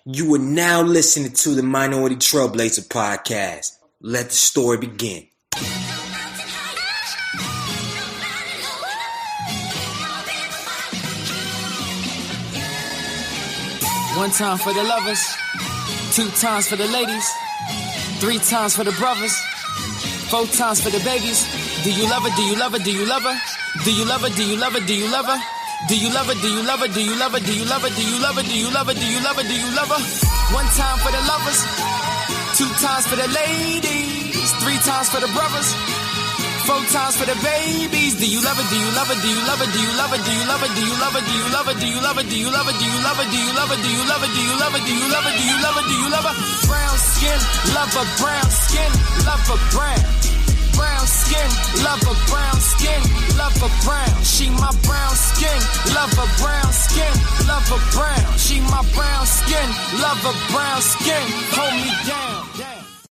You are now listening to the Minority Trailblazer podcast. Let the story begin. One time for the lovers, two times for the ladies, three times for the brothers, four times for the babies. Do you love her? Do you love her? Do you love her? Do you love her? Do you love her? Do you love her? Do you love her? Do you love her? Do you love her? Do you love her? Do you love her? Do you love her? Do you love her? Do you love her? One time for the lovers, two times for the ladies, three times for the brothers, four times for the babies. Do you love her? Do you love her? Do you love her? Do you love her? Do you love her? Do you love her? Do you love her? Do you love her? Do you love her? Do you love her? Do you love her? Do you love her? Do you love her? Do you love her? Do you love her? Do you love her? Brown skin, love her brown skin, love her brown. Brown skin, love her brown skin, love her brown. She my brown skin, love her brown skin, love her brown. She my brown skin, love her brown skin. Hold me down.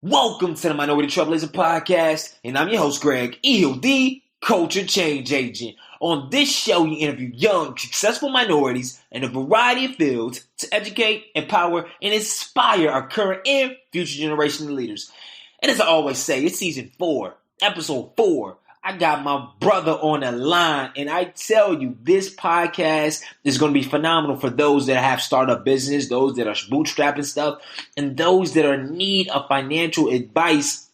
Welcome to the Minority Trailblazer podcast, and I'm your host, Greg, the Culture Change Agent. On this show, you interview young, successful minorities in a variety of fields to educate, empower, and inspire our current and future generation of leaders. And as I always say, it's season 4. Episode 4, I got my brother on the line, and I tell you, this podcast is going to be phenomenal for those that have startup business, those that are bootstrapping stuff, and those that are in need of financial advice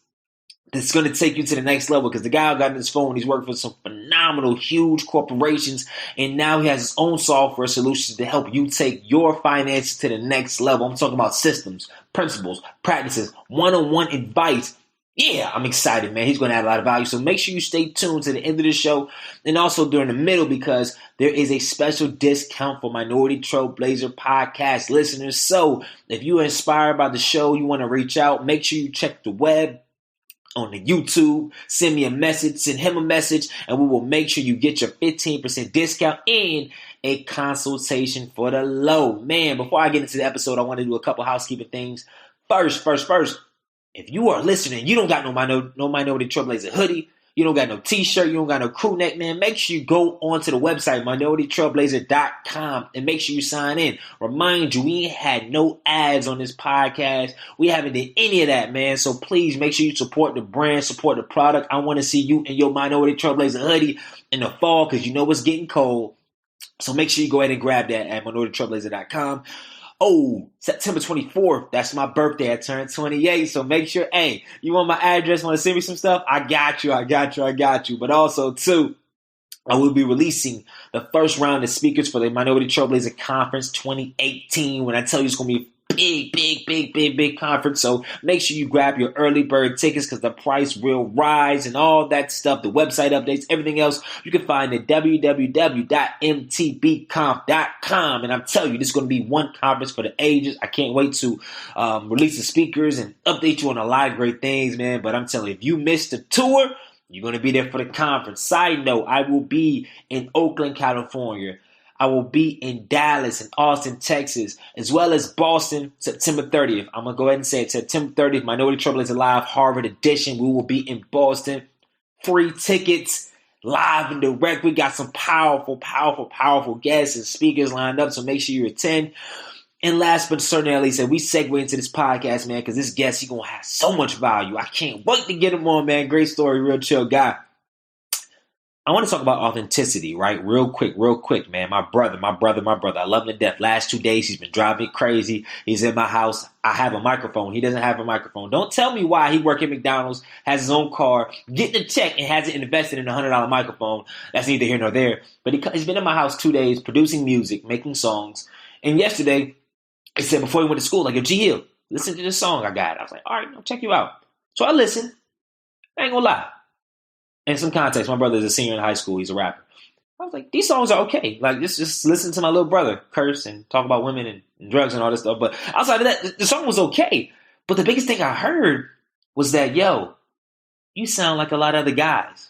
that's going to take you to the next level. Because the guy got on his phone, he's working for some phenomenal, huge corporations, and now he has his own software solutions to help you take your finances to the next level. I'm talking about systems, principles, practices, one-on-one advice. Yeah, I'm excited, man. He's going to add a lot of value. So make sure you stay tuned to the end of the show and also during the middle, because there is a special discount for Minority Trailblazer podcast listeners. So if you are inspired by the show, you want to reach out, make sure you check the web on the YouTube, send me a message, send him a message, and we will make sure you get your 15% discount and a consultation for the low. Man, before I get into the episode, I want to do a couple housekeeping things. First. If you are listening, you don't got no Minority Trailblazer hoodie, you don't got no t-shirt, you don't got no crew neck, man, make sure you go onto the website, minoritytrailblazer.com, and make sure you sign in. Remind you, we ain't had no ads on this podcast. We haven't did any of that, man. So please make sure you support the brand, support the product. I want to see you in your Minority Trailblazer hoodie in the fall, because you know it's getting cold. So make sure you go ahead and grab that at minoritytrailblazer.com. Oh, September 24th, that's my birthday. I turned 28. So make sure, hey, you want my address, want to send me some stuff? I got you. But also, too, I will be releasing the first round of speakers for the Minority Trailblazer Conference 2018. When I tell you it's going to be big conference. So make sure you grab your early bird tickets, because the price will rise and all that stuff. The website updates, everything else you can find at www.mtbconf.com. And I'm telling you, this is going to be one conference for the ages. I can't wait to release the speakers and update you on a lot of great things, man. But I'm telling you, if you missed the tour, you're going to be there for the conference. Side note, I will be in Oakland, California. I will be in Dallas and Austin, Texas, as well as Boston, September 30th. I'm going to go ahead and say it. September 30th, Minority Trailblazer Live Harvard Edition. We will be in Boston. Free tickets, live and direct. We got some powerful guests and speakers lined up, so make sure you attend. And last but certainly least, we segue into this podcast, man, because this guest, he's going to have so much value. I can't wait to get him on, man. Great story, real chill guy. I want to talk about authenticity, right? Real quick, man. My brother. I love him to death. Last 2 days, he's been driving me crazy. He's in my house. I have a microphone. He doesn't have a microphone. Don't tell me why he works at McDonald's, has his own car, getting a check, and hasn't invested in a $100 microphone. That's neither here nor there. But he's been in my house 2 days, producing music, making songs. And yesterday, he said before he went to school, like, G Hill, listen to this song I got. I was like, all right, I'll check you out. So I listened. I ain't gonna lie. In some context, my brother is a senior in high school. He's a rapper. I was like, these songs are okay. Like, just listen to my little brother curse and talk about women and drugs and all this stuff. But outside of that, the song was okay. But the biggest thing I heard was that, yo, you sound like a lot of other guys.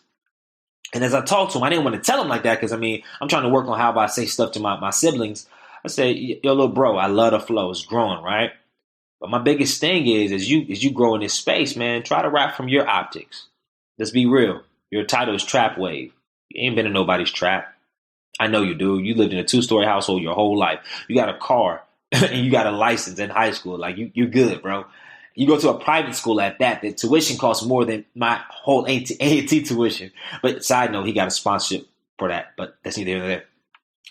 And as I talked to him, I didn't want to tell him like that because, I'm trying to work on how I say stuff to my siblings. I said, yo, little bro, I love the flow. It's growing, right? But my biggest thing is, as you grow in this space, man, try to rap from your optics. Let's be real. Your title is Trap Wave. You ain't been in nobody's trap. I know you do. You lived in a 2-story household your whole life. You got a car and you got a license in high school, like you're good, bro. You go to a private school at that, the tuition costs more than my whole A&T tuition. But side note, he got a sponsorship for that, but that's neither here nor there.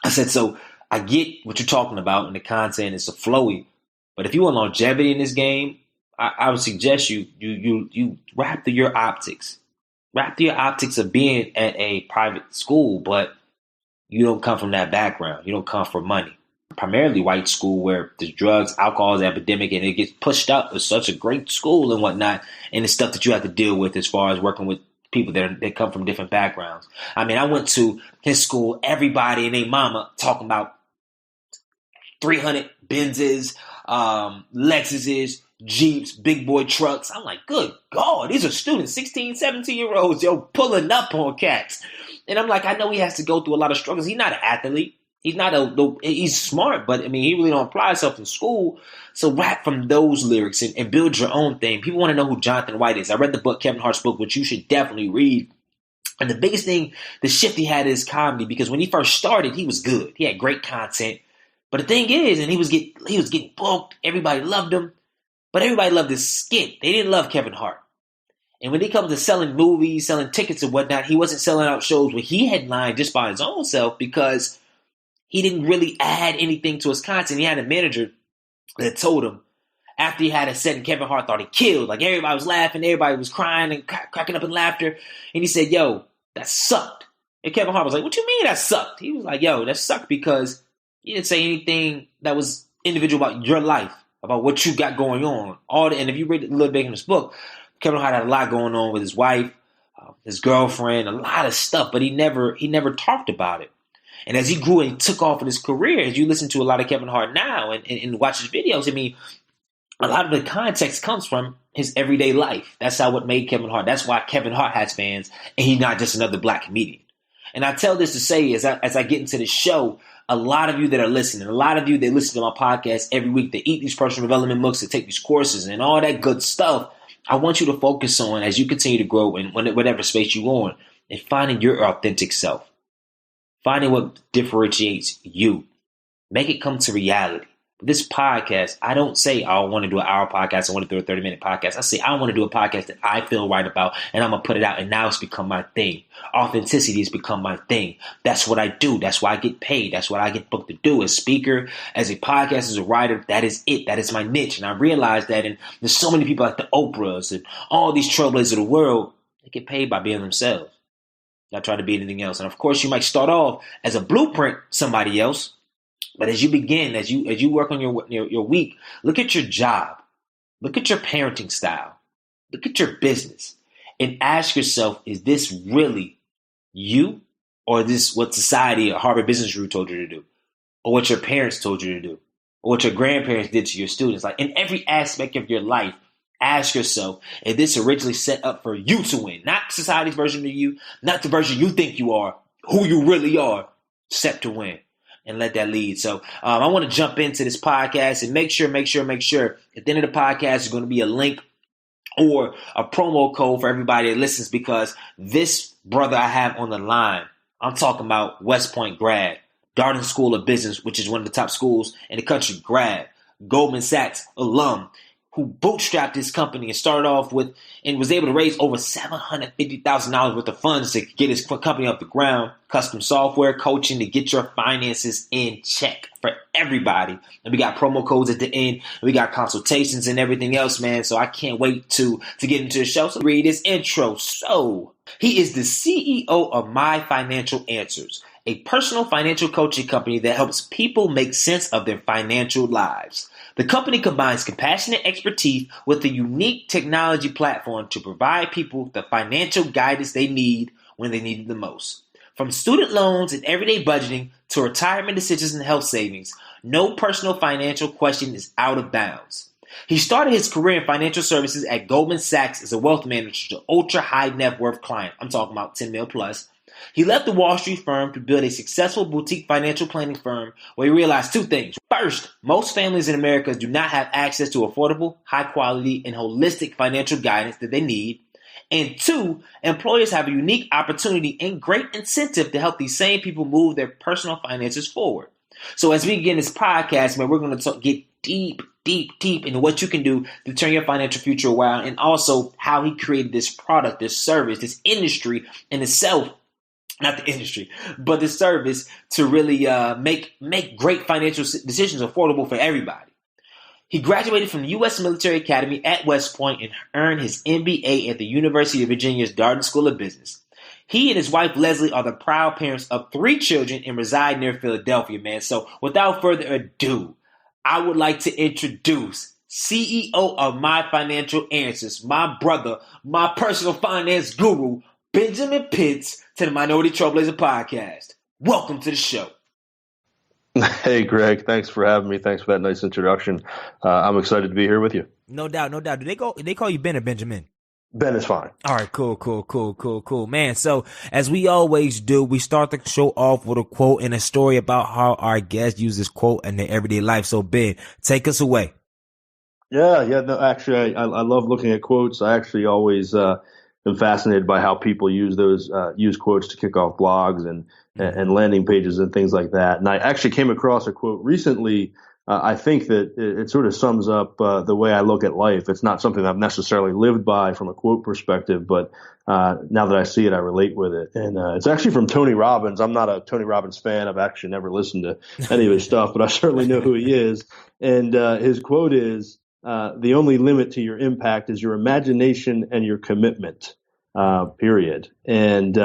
I said, so I get what you're talking about, and the content is so flowy. But if you want longevity in this game, I would suggest you wrap your optics. Wrap your optics of being at a private school, but you don't come from that background. You don't come from money. Primarily white school where there's drugs, alcohol is epidemic, and it gets pushed up. It's such a great school and whatnot, and the stuff that you have to deal with as far as working with people that come from different backgrounds. I mean, I went to his school, everybody and their mama talking about 300 Benzes, Lexuses, Jeeps, big boy trucks. I'm like, good God, these are students, 16, 17-year-olds, pulling up on cats. And I'm like, I know he has to go through a lot of struggles. He's not an athlete. He's smart, but I mean, he really don't apply himself in school. So rap from those lyrics and build your own thing. People want to know who Jonathan White is. I read the book, Kevin Hart's book, which you should definitely read. And the biggest thing, the shift he had is comedy, because when he first started, he was good. He had great content. But the thing is, and he was getting booked. Everybody loved him, but everybody loved his skit. They didn't love Kevin Hart. And when he comes to selling movies, selling tickets and whatnot, he wasn't selling out shows where he headlined just by his own self because he didn't really add anything to his content. He had a manager that told him after he had a set and Kevin Hart thought he killed. Like everybody was laughing, everybody was crying and cracking up in laughter. And he said, yo, that sucked. And Kevin Hart was like, what you mean that sucked? He was like, yo, that sucked because you didn't say anything that was individual about your life, about what you got going on. And if you read a little bit in this book, Kevin Hart had a lot going on with his wife, his girlfriend, a lot of stuff, but he never talked about it. And as he grew and took off in his career, as you listen to a lot of Kevin Hart now and watch his videos, I mean, a lot of the context comes from his everyday life. That's how it made Kevin Hart. That's why Kevin Hart has fans, and he's not just another black comedian. And I tell this to say, as I get into the show, a lot of you that are listening, a lot of you that listen to my podcast every week, that eat these personal development books, that take these courses and all that good stuff, I want you to focus on, as you continue to grow in whatever space you're on, and finding your authentic self. Finding what differentiates you. Make it come to reality. This podcast, I don't say I want to do an hour podcast. I want to do a 30-minute podcast. I say I want to do a podcast that I feel right about, and I'm going to put it out, and now it's become my thing. Authenticity has become my thing. That's what I do. That's why I get paid. That's what I get booked to do. As a speaker, as a podcast, as a writer, that is it. That is my niche. And I realize that, and there's so many people like the Oprahs and all these trailblazers of the world, they get paid by being themselves. Not try to be anything else. And of course, you might start off as a blueprint somebody else, but as you begin, as you work on your week, look at your job, look at your parenting style, look at your business, and ask yourself: is this really you, or is this what society or Harvard Business Review told you to do, or what your parents told you to do, or what your grandparents did to your students? Like in every aspect of your life, ask yourself, is this originally set up for you to win? Not society's version of you, not the version you think you are, who you really are, set to win. And let that lead. So I want to jump into this podcast and make sure at the end of the podcast, there's going to be a link or a promo code for everybody that listens, because this brother I have on the line, I'm talking about West Point grad, Darden School of Business, which is one of the top schools in the country, grad, Goldman Sachs alum, who bootstrapped his company and started off with and was able to raise over $750,000 worth of funds to get his company off the ground. Custom software, coaching to get your finances in check for everybody. And we got promo codes at the end. We got consultations and everything else, man. So I can't wait to get into the show. So read this intro. So he is the CEO of My Financial Answers, a personal financial coaching company that helps people make sense of their financial lives. The company combines compassionate expertise with a unique technology platform to provide people the financial guidance they need when they need it the most. From student loans and everyday budgeting to retirement decisions and health savings, no personal financial question is out of bounds. He started his career in financial services at Goldman Sachs as a wealth manager to ultra high net worth client. I'm talking about 10 mil plus. He left the Wall Street firm to build a successful boutique financial planning firm where he realized two things. First, most families in America do not have access to affordable, high quality, and holistic financial guidance that they need. And two, employers have a unique opportunity and great incentive to help these same people move their personal finances forward. So as we begin this podcast, man, we're going to get deep into what you can do to turn your financial future around, and also how he created this product, this service, this industry in itself. Not the industry, but the service to really make great financial decisions affordable for everybody. He graduated from the U.S. Military Academy at West Point and earned his MBA at the University of Virginia's Darden School of Business. He and his wife, Leslie, are the proud parents of 3 children and reside near Philadelphia, man. So without further ado, I would like to introduce CEO of My Financial Answers, my brother, my personal finance guru, Benjamin Pitts, to the Minority Trailblazer Podcast. Welcome to the show. Hey, Greg. Thanks for having me. Thanks for that nice introduction. I'm excited to be here with you. No doubt. Do they call you Ben or Benjamin? Ben is fine. All right, cool. Man, so as we always do, we start the show off with a quote and a story about how our guests use this quote in their everyday life. So, Ben, take us away. Yeah. No, actually, I love looking at quotes. I actually always am fascinated by how people use quotes to kick off blogs and landing pages and things like that. And I actually came across a quote recently. I think that it sort of sums up the way I look at life. It's not something I've necessarily lived by from a quote perspective, but now that I see it, I relate with it. And it's actually from Tony Robbins. I'm not a Tony Robbins fan. I've actually never listened to any of his stuff, but I certainly know who he is. And his quote is, the only limit to your impact is your imagination and your commitment, period. And,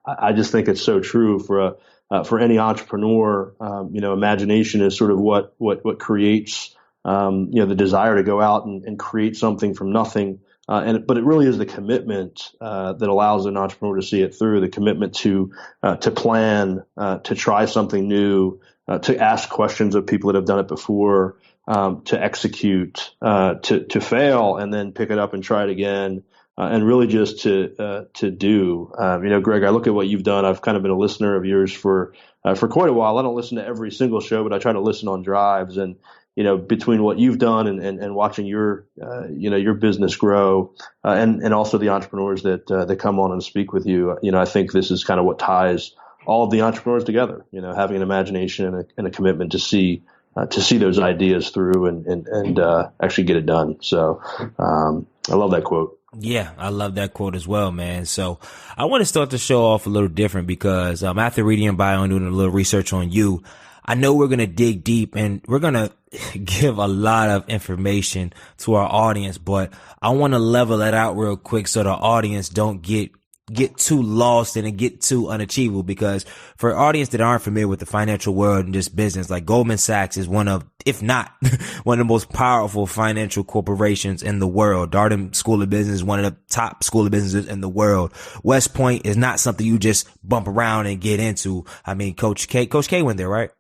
I just think it's so true for any entrepreneur. Imagination is sort of what creates, the desire to go out and create something from nothing. But it really is the commitment that allows an entrepreneur to see it through. The commitment to plan, to try something new, to ask questions of people that have done it before, to execute, to fail, and then pick it up and try it again. And really just to do. Greg, I look at what you've done. I've kind of been a listener of yours for quite a while. I don't listen to every single show, but I try to listen on drives. And between what you've done and watching your business grow, and also the entrepreneurs that come on and speak with you, I think this is kind of what ties all of the entrepreneurs together. Having an imagination and a commitment to see those ideas through and actually get it done. So I love that quote. Yeah, I love that quote as well, man. So I want to start the show off a little different because after reading your bio and doing a little research on you, I know we're going to dig deep and we're going to give a lot of information to our audience, but I want to level it out real quick so the audience don't get too lost and get too unachievable, because for an audience that aren't familiar with the financial world and just business, like Goldman Sachs is one of, if not one of the most powerful financial corporations in the world. Darden School of Business is one of the top school of businesses in the world. West Point is not something you just bump around and get into. I mean, Coach K went there, right?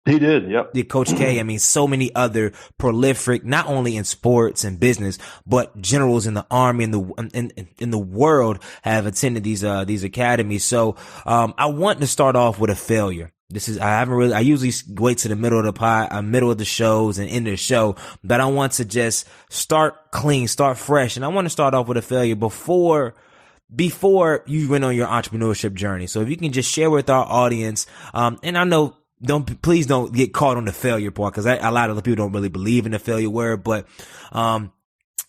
He did, yep. Yeah, Coach K. I mean, so many other prolific, not only in sports and business, but generals in the army and in the world have attended these academies. So, I want to start off with a failure. I usually wait to the middle of the shows and end the show, but I want to just start clean, start fresh. And I want to start off with a failure before you went on your entrepreneurship journey. So if you can just share with our audience, and I know, please don't get caught on the failure part, because a lot of the people don't really believe in the failure word, but,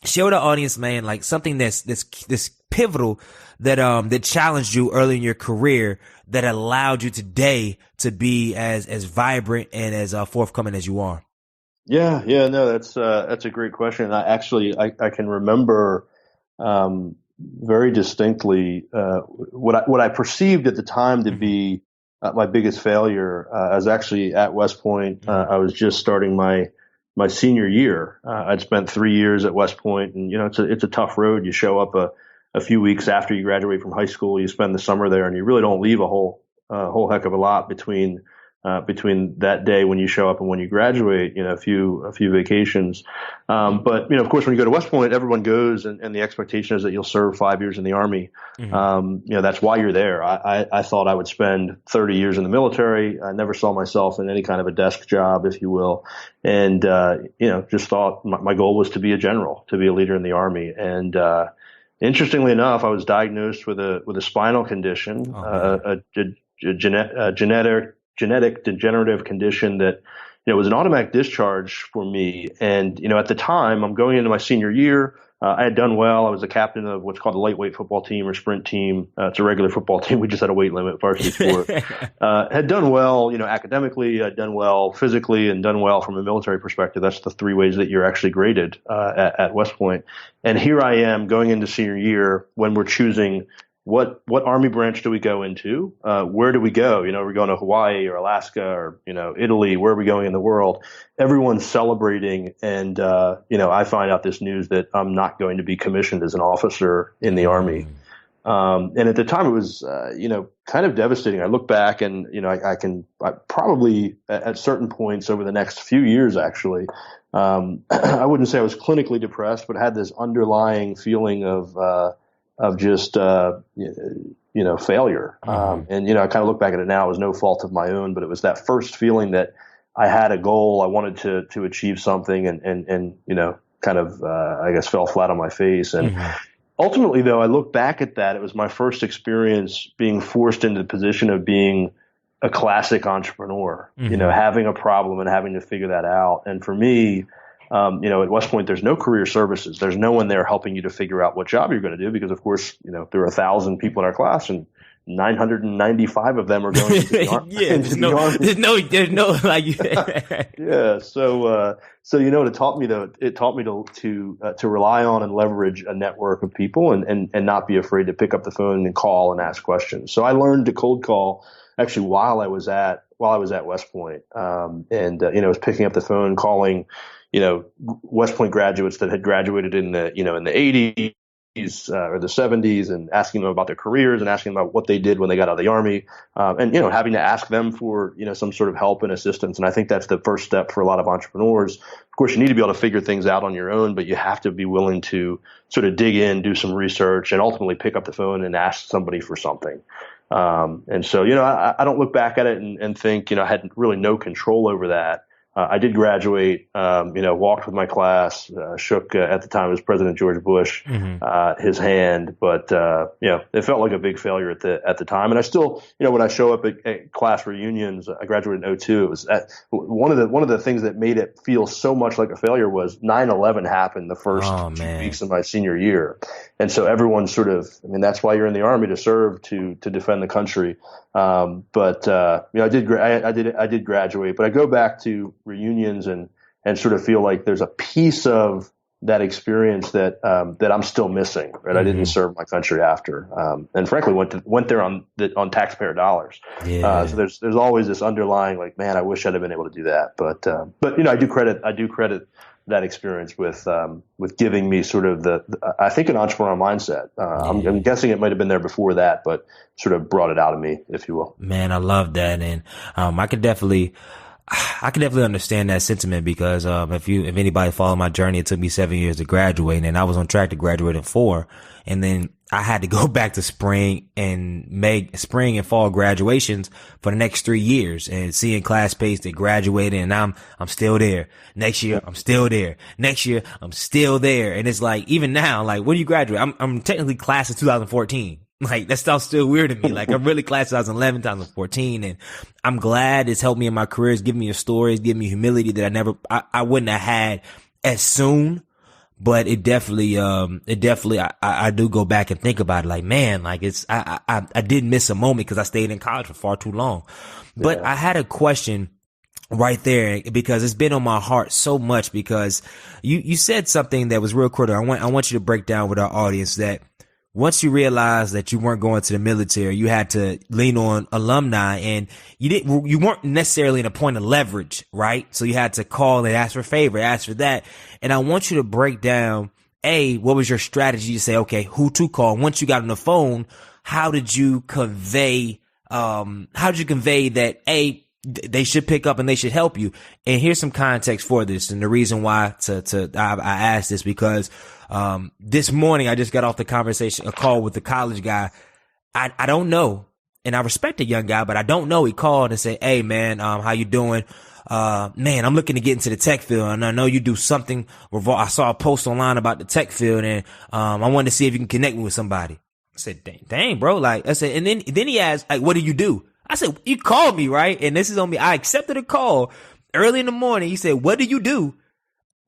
share with the audience, man, like something that's pivotal that challenged you early in your career that allowed you today to be as vibrant and as forthcoming as you are. Yeah, no, that's a great question. I can remember, very distinctly, what I perceived at the time to be my biggest failure. I was actually at West Point. I was just starting my senior year. I'd spent 3 years at West Point, and it's a tough road. You show up a few weeks after you graduate from high school. You spend the summer there, and you really don't leave a whole heck of a lot between that day when you show up and when you graduate. A few vacations. But of course, when you go to West Point, everyone goes, and the expectation is that you'll serve 5 years in the Army. Mm-hmm. That's why you're there. I thought I would spend 30 years in the military. I never saw myself in any kind of a desk job, if you will, and just thought my goal was to be a general, to be a leader in the Army. And interestingly enough, I was diagnosed with a spinal condition, a genetic genetic degenerative condition that, it was an automatic discharge for me. And, at the time, I'm going into my senior year. I had done well. I was the captain of what's called a lightweight football team or sprint team. It's a regular football team. We just had a weight limit, varsity sport. Had done well, academically, had done well physically, and done well from a military perspective. That's the three ways that you're actually graded at West Point. And here I am going into senior year when we're choosing what Army branch do we go into? Where do we go? We're going to Hawaii or Alaska or, Italy. Where are we going in the world? Everyone's celebrating. And, I find out this news that I'm not going to be commissioned as an officer in the Army. And at the time it was, kind of devastating. I look back and, I probably at certain points over the next few years, actually, I wouldn't say I was clinically depressed, but had this underlying feeling of just, failure. And, I kind of look back at it now, it was no fault of my own, but it was that first feeling that I had a goal. I wanted to achieve something and, kind of, I guess fell flat on my face. And ultimately though, I look back at that, it was my first experience being forced into the position of being a classic entrepreneur, having a problem and having to figure that out. And for me, at West Point, there's no career services. There's no one there helping you to figure out what job you're going to do because, of course, there are 1,000 people in our class and 995 of them are going to the Army. There's no like. Yeah. So it taught me to rely on and leverage a network of people and not be afraid to pick up the phone and call and ask questions. So I learned to cold call actually while I was at West Point. I was picking up the phone, calling, West Point graduates that had graduated in the 80s or the 70s and asking them about their careers and asking them about what they did when they got out of the Army. And having to ask them for, some sort of help and assistance. And I think that's the first step for a lot of entrepreneurs. Of course, you need to be able to figure things out on your own, but you have to be willing to sort of dig in, do some research, and ultimately pick up the phone and ask somebody for something. And so, I don't look back at it and think, I had really no control over that. I did graduate, walked with my class, shook at the time it was President George Bush, his hand, but it felt like a big failure at the time. And I still, when I show up at class reunions, I graduated in 2002. It was one of the things that made it feel so much like a failure was 9/11 happened the first 2 weeks of my senior year, and so everyone sort of, that's why you're in the Army, to serve, to defend the country. But I did graduate, but I go back to reunions and sort of feel like there's a piece of that experience that I'm still missing, right? I didn't serve my country after, and frankly went there on taxpayer dollars. So there's always this underlying, like, man, I wish I'd have been able to do that. But I do credit that experience with giving me sort of I think an entrepreneurial mindset. I'm guessing it might have been there before that, but sort of brought it out of me, if you will. Man, I love that. And, I can definitely understand that sentiment because, if anybody followed my journey, it took me 7 years to graduate and I was on track to graduate in 4. And then I had to go back to spring and fall graduations for the next 3 years and seeing classmates that graduated and I'm still there. Next year, I'm still there. Next year, I'm still there. And it's like, even now, like, when do you graduate? I'm technically class of 2014. Like, that stuff's still weird to me. Like, I'm really class 2011, 2014. And I'm glad it's helped me in my career. It's given me a story. It's given me humility that I wouldn't have had as soon. But it definitely, I do go back and think about it. Like, man, like I did miss a moment because I stayed in college for far too long. But I had a question right there because it's been on my heart so much because you said something that was real critical. I want you to break down with our audience that once you realized that you weren't going to the military, you had to lean on alumni and you weren't necessarily in a point of leverage, right? So you had to call and ask for a favor, ask for that. And I want you to break down, what was your strategy to say, okay, who to call? Once you got on the phone, how did you convey that, they should pick up and they should help you? And here's some context for this. And the reason why I asked this because, this morning I just got off a call with the college guy. I don't know. And I respect the young guy, but I don't know. He called and said, hey man, how you doing? Man, I'm looking to get into the tech field and I know you do something. I saw a post online about the tech field and, I wanted to see if you can connect me with somebody. I said, dang, bro. Like I said, and then he asked, like, what do you do? I said, you called me, right? And this is on me. I accepted a call early in the morning. He said, what do you do?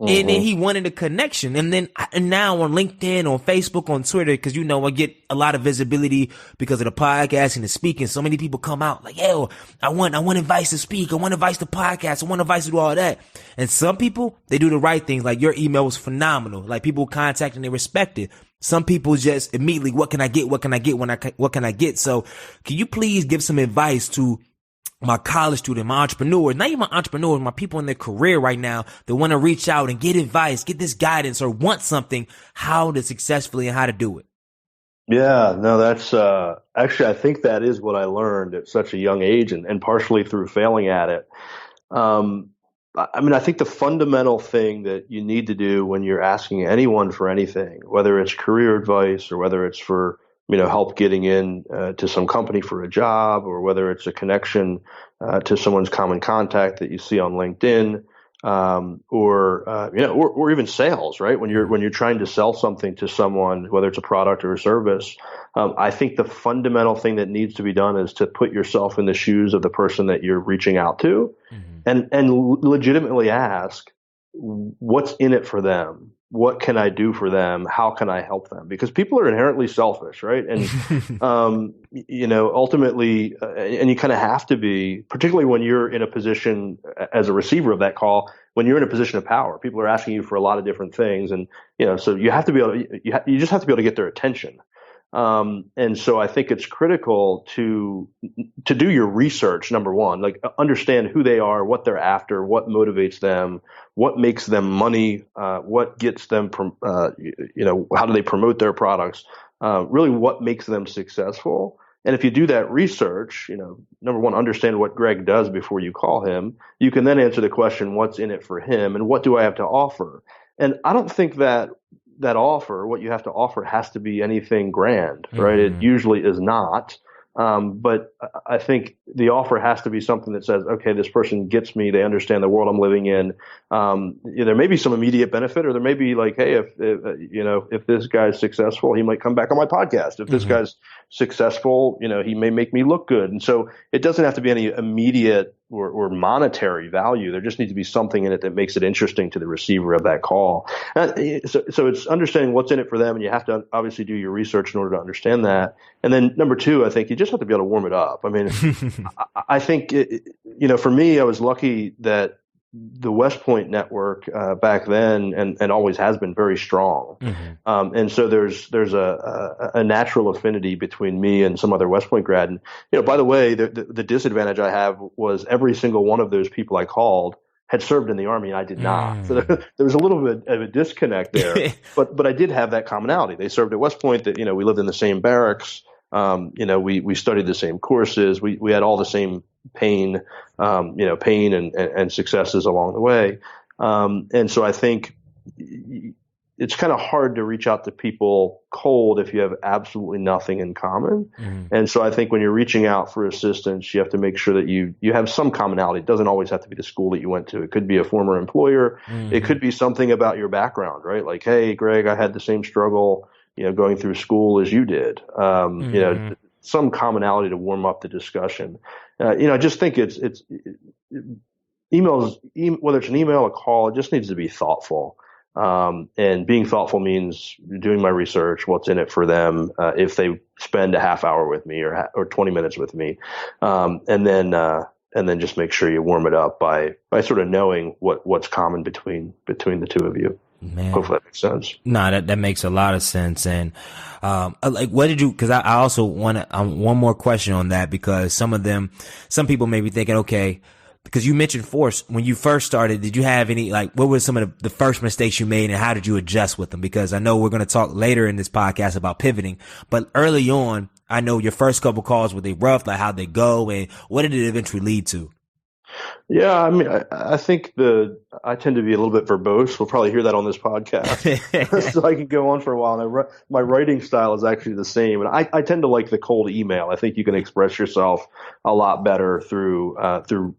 And then he wanted a connection. And then and now on LinkedIn, on Facebook, on Twitter, because, you know, I get a lot of visibility because of the podcast and the speaking. So many people come out like, yo, I want advice to speak. I want advice to podcast. I want advice to do all that. And some people, they do the right things. Like your email was phenomenal. Like people contact and they respect it. Some people just immediately, what can I get? What can I get? What can I get? So can you please give some advice to my college student, my entrepreneurs, not even my entrepreneurs, my people in their career right now that want to reach out and get advice, get this guidance or want something, how to successfully and how to do it? Yeah, no, that's actually, I think that is what I learned at such a young age and partially through failing at it. I mean, I think the fundamental thing that you need to do when you're asking anyone for anything, whether it's career advice or whether it's for, you know, help getting in to some company for a job, or whether it's a connection to someone's common contact that you see on LinkedIn, or even sales, right? When you're trying to sell something to someone, whether it's a product or a service, I think the fundamental thing that needs to be done is to put yourself in the shoes of the person that you're reaching out to, and legitimately ask, what's in it for them? What can I do for them? How can I help them? Because people are inherently selfish, right? And, you know, ultimately, and you kind of have to be, particularly when you're in a position as a receiver of that call, when you're in a position of power, people are asking you for a lot of different things. And, you know, so you have to be able to, you just have to be able to get their attention. And so I think it's critical to do your research, number one, like understand who they are, what they're after, what motivates them, what makes them money, what gets them from, you know, how do they promote their products, really what makes them successful. And if you do that research, you know, number one, understand what Greg does before you call him. You can then answer the question, what's in it for him and what do I have to offer? And I don't think that offer, what you have to offer, has to be anything grand, right? It usually is not. But I think the offer has to be something that says, okay, this person gets me. They understand the world I'm living in. There may be some immediate benefit, or there may be like, hey, if this guy's successful, he might come back on my podcast. If this guy's successful, you know, he may make me look good. And so it doesn't have to be any immediate or monetary value. There just needs to be something in it that makes it interesting to the receiver of that call. So it's understanding what's in it for them, and you have to obviously do your research in order to understand that. And then number two, I think you just have to be able to warm it up. I mean, I think, you know, for me, I was lucky that the West Point network back then and always has been very strong. And so there's a natural affinity between me and some other West Point grad. And, you know, by the way, the disadvantage I have was every single one of those people I called had served in the Army and I did not. So there was a little bit of a disconnect there, but I did have that commonality. They served at West Point, that, you know, we lived in the same barracks. You know, we studied the same courses. We had all the same pain and successes along the way. And so I think it's kind of hard to reach out to people cold if you have absolutely nothing in common. And so I think when you're reaching out for assistance, you have to make sure that you have some commonality. It doesn't always have to be the school that you went to. It could be a former employer. It could be something about your background, right? Like, hey, Greg, I had the same struggle, you know, going through school as you did. You know, some commonality to warm up the discussion. You know, I just think it's emails, whether it's an email or a call, it just needs to be thoughtful. And being thoughtful means doing my research, what's in it for them, if they spend a half hour with me or 20 minutes with me. And then just make sure you warm it up by sort of knowing what's common between the two of you. Man. Hopefully that makes sense. No, that makes a lot of sense. And, like, what did you, cause I also want to, one more question on that, because some people may be thinking, okay, because you mentioned force when you first started, did you have any, like, what were some of the first mistakes you made and how did you adjust with them? Because I know we're going to talk later in this podcast about pivoting, but early on, I know your first couple calls, were they rough? Like, how'd they go and what did it eventually lead to? Yeah, I mean, I think I tend to be a little bit verbose. We'll probably hear that on this podcast. So I can go on for a while. And my writing style is actually the same. And I tend to like the cold email. I think you can express yourself a lot better through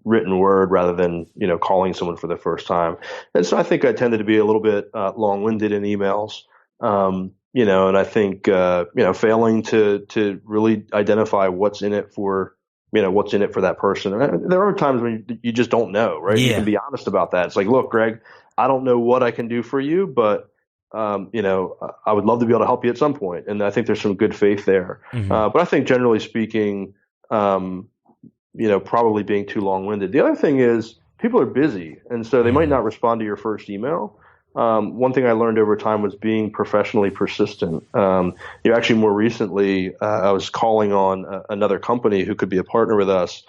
written word rather than, you know, calling someone for the first time. And so I think I tended to be a little bit long-winded in emails. You know, and I think, you know, failing to really identify what's in it for what's in it for that person. And there are times when you just don't know, right? Yeah. You can be honest about that. It's like, look, Greg, I don't know what I can do for you, but I would love to be able to help you at some point. And I think there's some good faith there. Mm-hmm. But I think generally speaking, probably being too long-winded. The other thing is people are busy, and so they might not respond to your first email. One thing I learned over time was being professionally persistent. Actually more recently, I was calling on another company who could be a partner with us.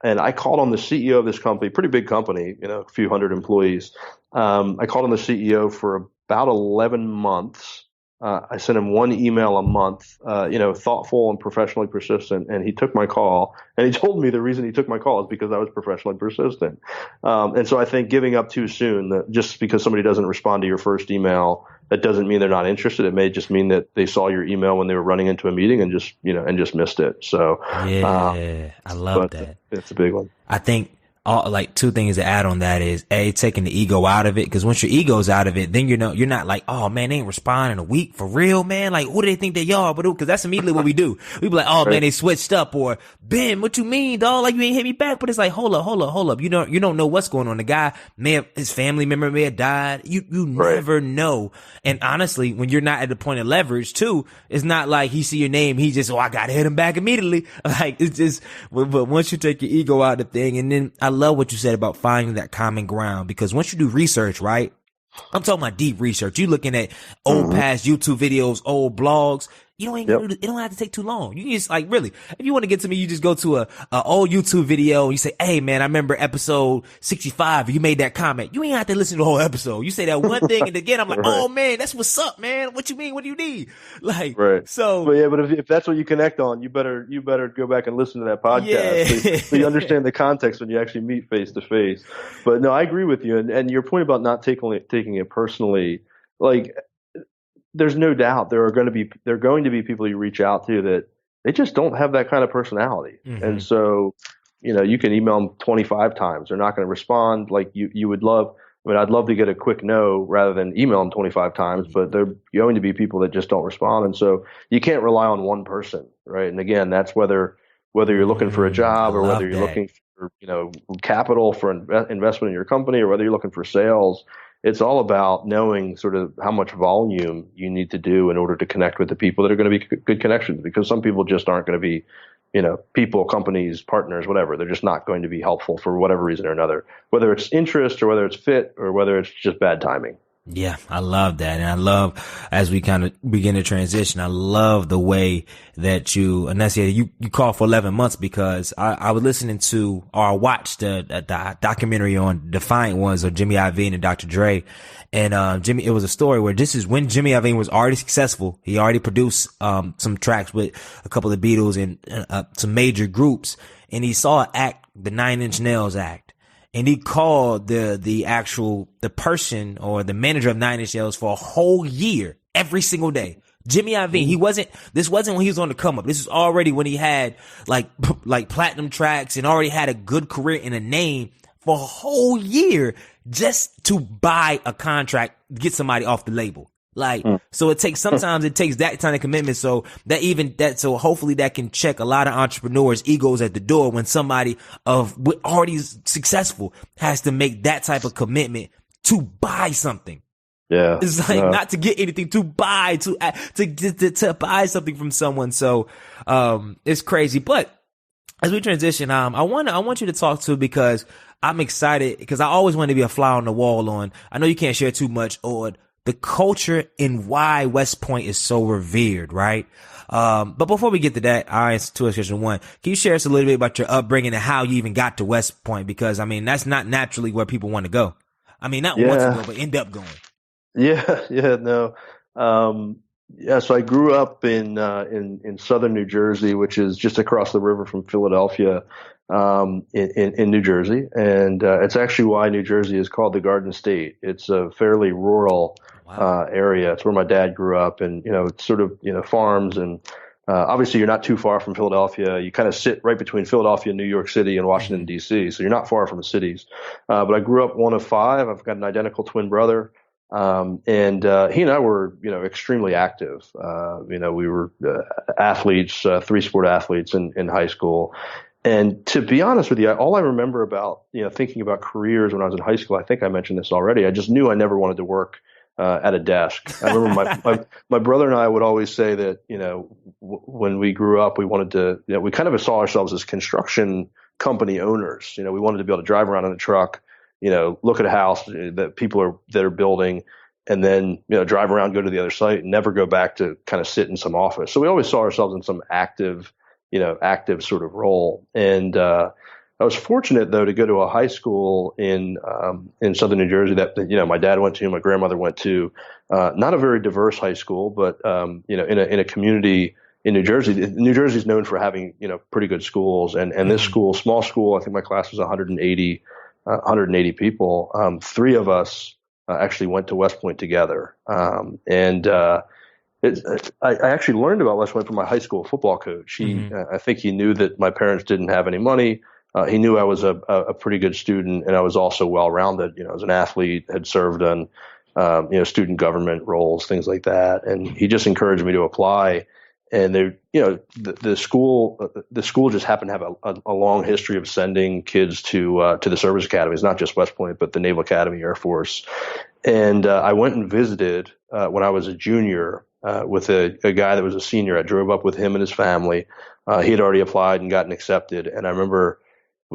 And I called on the CEO of this company, pretty big company, a few hundred employees. I called on the CEO for about 11 months. I sent him one email a month, thoughtful and professionally persistent. And he took my call, and he told me the reason he took my call is because I was professionally persistent. And so I think giving up too soon, just because somebody doesn't respond to your first email, that doesn't mean they're not interested. It may just mean that they saw your email when they were running into a meeting and just missed it. So I love that. It's a big one. I think two things to add on that is taking the ego out of it. Cause once your ego's out of it, then you're not like, oh man, they ain't responding a week for real, man. Like, who do they think they are? But cause that's immediately what we do. We be like, oh man, they switched up, or Ben, what you mean, dog? Like you ain't hit me back. But it's like, hold up. You don't know what's going on. The guy his family member may have died. You never know. And honestly, when you're not at the point of leverage too, it's not like he see your name. He just, I gotta hit him back immediately. Like it's just, but once you take your ego out of the thing, and then I love what you said about finding that common ground, because once you do research, right? I'm talking about deep research. You looking at old past YouTube videos, old blogs. It don't have to take too long. You can just really, if you want to get to me, you just go to a old YouTube video and you say, hey man, I remember episode 65. You made that comment. You ain't have to listen to the whole episode. You say that one thing and again, I'm like, oh man, that's what's up, man. What you mean? What do you need? So. But if that's what you connect on, you better go back and listen to that podcast so you understand the context when you actually meet face to face. But no, I agree with you. And your point about not taking it personally, there's no doubt there are going to be people you reach out to that they just don't have that kind of personality. Mm-hmm. And so, you can email them 25 times. They're not going to respond like you would love. I mean, I'd love to get a quick no rather than email them 25 times, but there are going to be people that just don't respond. And so you can't rely on one person, right? And again, that's whether you're looking for a job or whether you're looking for, capital for investment in your company, or whether you're looking for sales. It's all about knowing sort of how much volume you need to do in order to connect with the people that are going to be good connections, because some people just aren't going to be, people, companies, partners, whatever. They're just not going to be helpful for whatever reason or another, whether it's interest or whether it's fit or whether it's just bad timing. Yeah, I love that. And I love, as we kind of begin to transition, I love the way that you enunciated. You called for 11 months because I was listening to, or I watched the documentary on Defiant Ones of Jimmy Iovine and Dr. Dre. And, it was a story where this is when Jimmy Iovine was already successful. He already produced, some tracks with a couple of the Beatles and, some major groups. And he saw an act, the 9 Inch Nails act. And he called the person or the manager of 9 Inch Nails for a whole year, every single day. Jimmy Iovine, this wasn't when he was on the come up. This was already when he had like platinum tracks and already had a good career and a name, for a whole year just to buy a contract, get somebody off the label. So sometimes it takes that kind of commitment. So so hopefully that can check a lot of entrepreneurs' egos at the door when somebody already successful has to make that type of commitment to buy something. Yeah. It's not to get anything, to buy, to buy something from someone. So, it's crazy. But as we transition, I want you to talk to, because I'm excited, because I always want to be a fly on the wall I know you can't share too much on the culture and why West Point is so revered, right? But before we get to that, I answer to question one. Can you share us a little bit about your upbringing and how you even got to West Point? Because that's not naturally where people want to go. Want to go, but end up going. No. So I grew up in southern New Jersey, which is just across the river from Philadelphia, in New Jersey. And it's actually why New Jersey is called the Garden State. It's a fairly rural area. It's where my dad grew up, and it's sort of farms, and obviously you're not too far from Philadelphia. You kind of sit right between Philadelphia, New York City, and Washington D.C. So you're not far from the cities. But I grew up one of 5. I've got an identical twin brother. And he and I were, extremely active. We were athletes, 3 sport athletes in high school. And to be honest with you, all I remember about, thinking about careers when I was in high school, I think I mentioned this already. I just knew I never wanted to work at a desk. I remember my brother and I would always say that, when we grew up, we wanted to, we kind of saw ourselves as construction company owners. We wanted to be able to drive around in a truck, look at a house that are building, and then, drive around, go to the other site, and never go back to kind of sit in some office. So we always saw ourselves in some active sort of role. And I was fortunate, though, to go to a high school in southern New Jersey that my dad went to, my grandmother went to. Not a very diverse high school, but in a community in New Jersey. New Jersey is known for having pretty good schools, and this school, small school, I think my class was 180 people. Three of us actually went to West Point together, and I actually learned about West Point from my high school football coach. I think he knew that my parents didn't have any money. He knew I was a pretty good student, and I was also well-rounded. As an athlete, had served on student government roles, things like that. And he just encouraged me to apply. And the school just happened to have a long history of sending kids to the service academies, not just West Point, but the Naval Academy, Air Force. And I went and visited when I was a junior with a guy that was a senior. I drove up with him and his family. He had already applied and gotten accepted. And I remember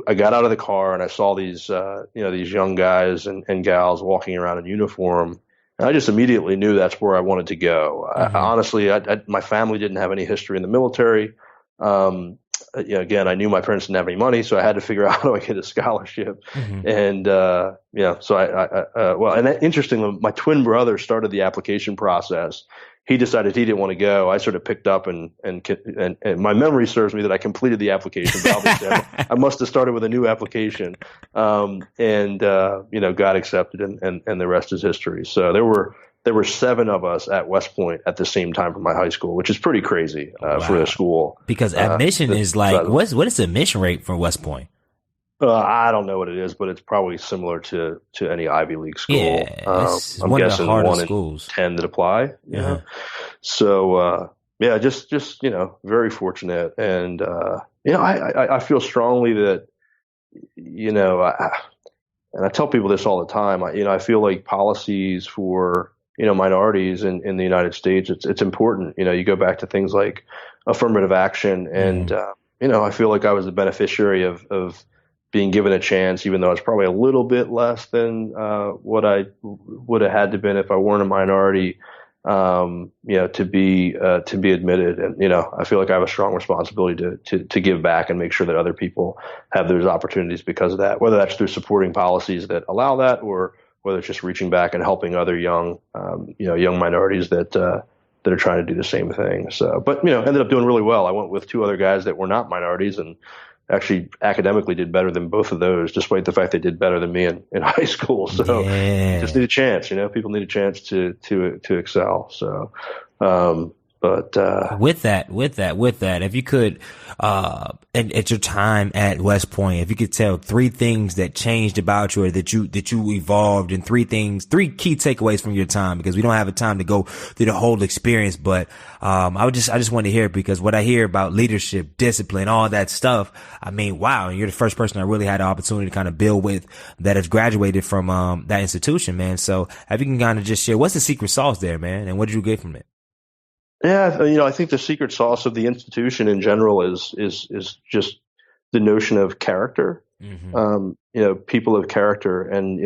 I got out of the car and I saw these young guys and gals walking around in uniform. And I just immediately knew that's where I wanted to go. Honestly, my family didn't have any history in the military. Again, I knew my parents didn't have any money, so I had to figure out how do I get a scholarship. And interestingly, my twin brother started the application process. He decided he didn't want to go. I sort of picked up and my memory serves me that I completed the application. But obviously, I must have started with a new application, and got accepted, and the rest is history. So there were 7 of us at West Point at the same time from my high school, which is pretty crazy for a school. Because admission is like, what is the admission rate for West Point? I don't know what it is, but it's probably similar to any Ivy League school. Yeah, I'm guessing 1 in 10 that apply. So just very fortunate, and I feel strongly that and I tell people this all the time. I feel like policies for minorities in the United States, it's important. You go back to things like affirmative action, and I feel like I was the beneficiary of being given a chance, even though it's probably a little bit less than what I would have had to been if I weren't a minority, to be admitted. And I feel like I have a strong responsibility to give back and make sure that other people have those opportunities because of that. Whether that's through supporting policies that allow that, or whether it's just reaching back and helping other young minorities that are trying to do the same thing. So, but ended up doing really well. I went with 2 other guys that were not minorities, and actually academically did better than both of those, despite the fact they did better than me in high school. So just need a chance, people need a chance to excel. So, but with that, if you could, at your time at West Point, if you could tell 3 things that changed about you, or that you evolved, and 3 key takeaways from your time, because we don't have a time to go through the whole experience, but I just want to hear it, because what I hear about leadership, discipline, all that stuff, I mean, wow, you're the first person I really had the opportunity to kind of build with that has graduated from that institution, man. So if you can kind of just share, what's the secret sauce there, man, and what did you get from it? Yeah, I think the secret sauce of the institution in general is just the notion of character. People of character, and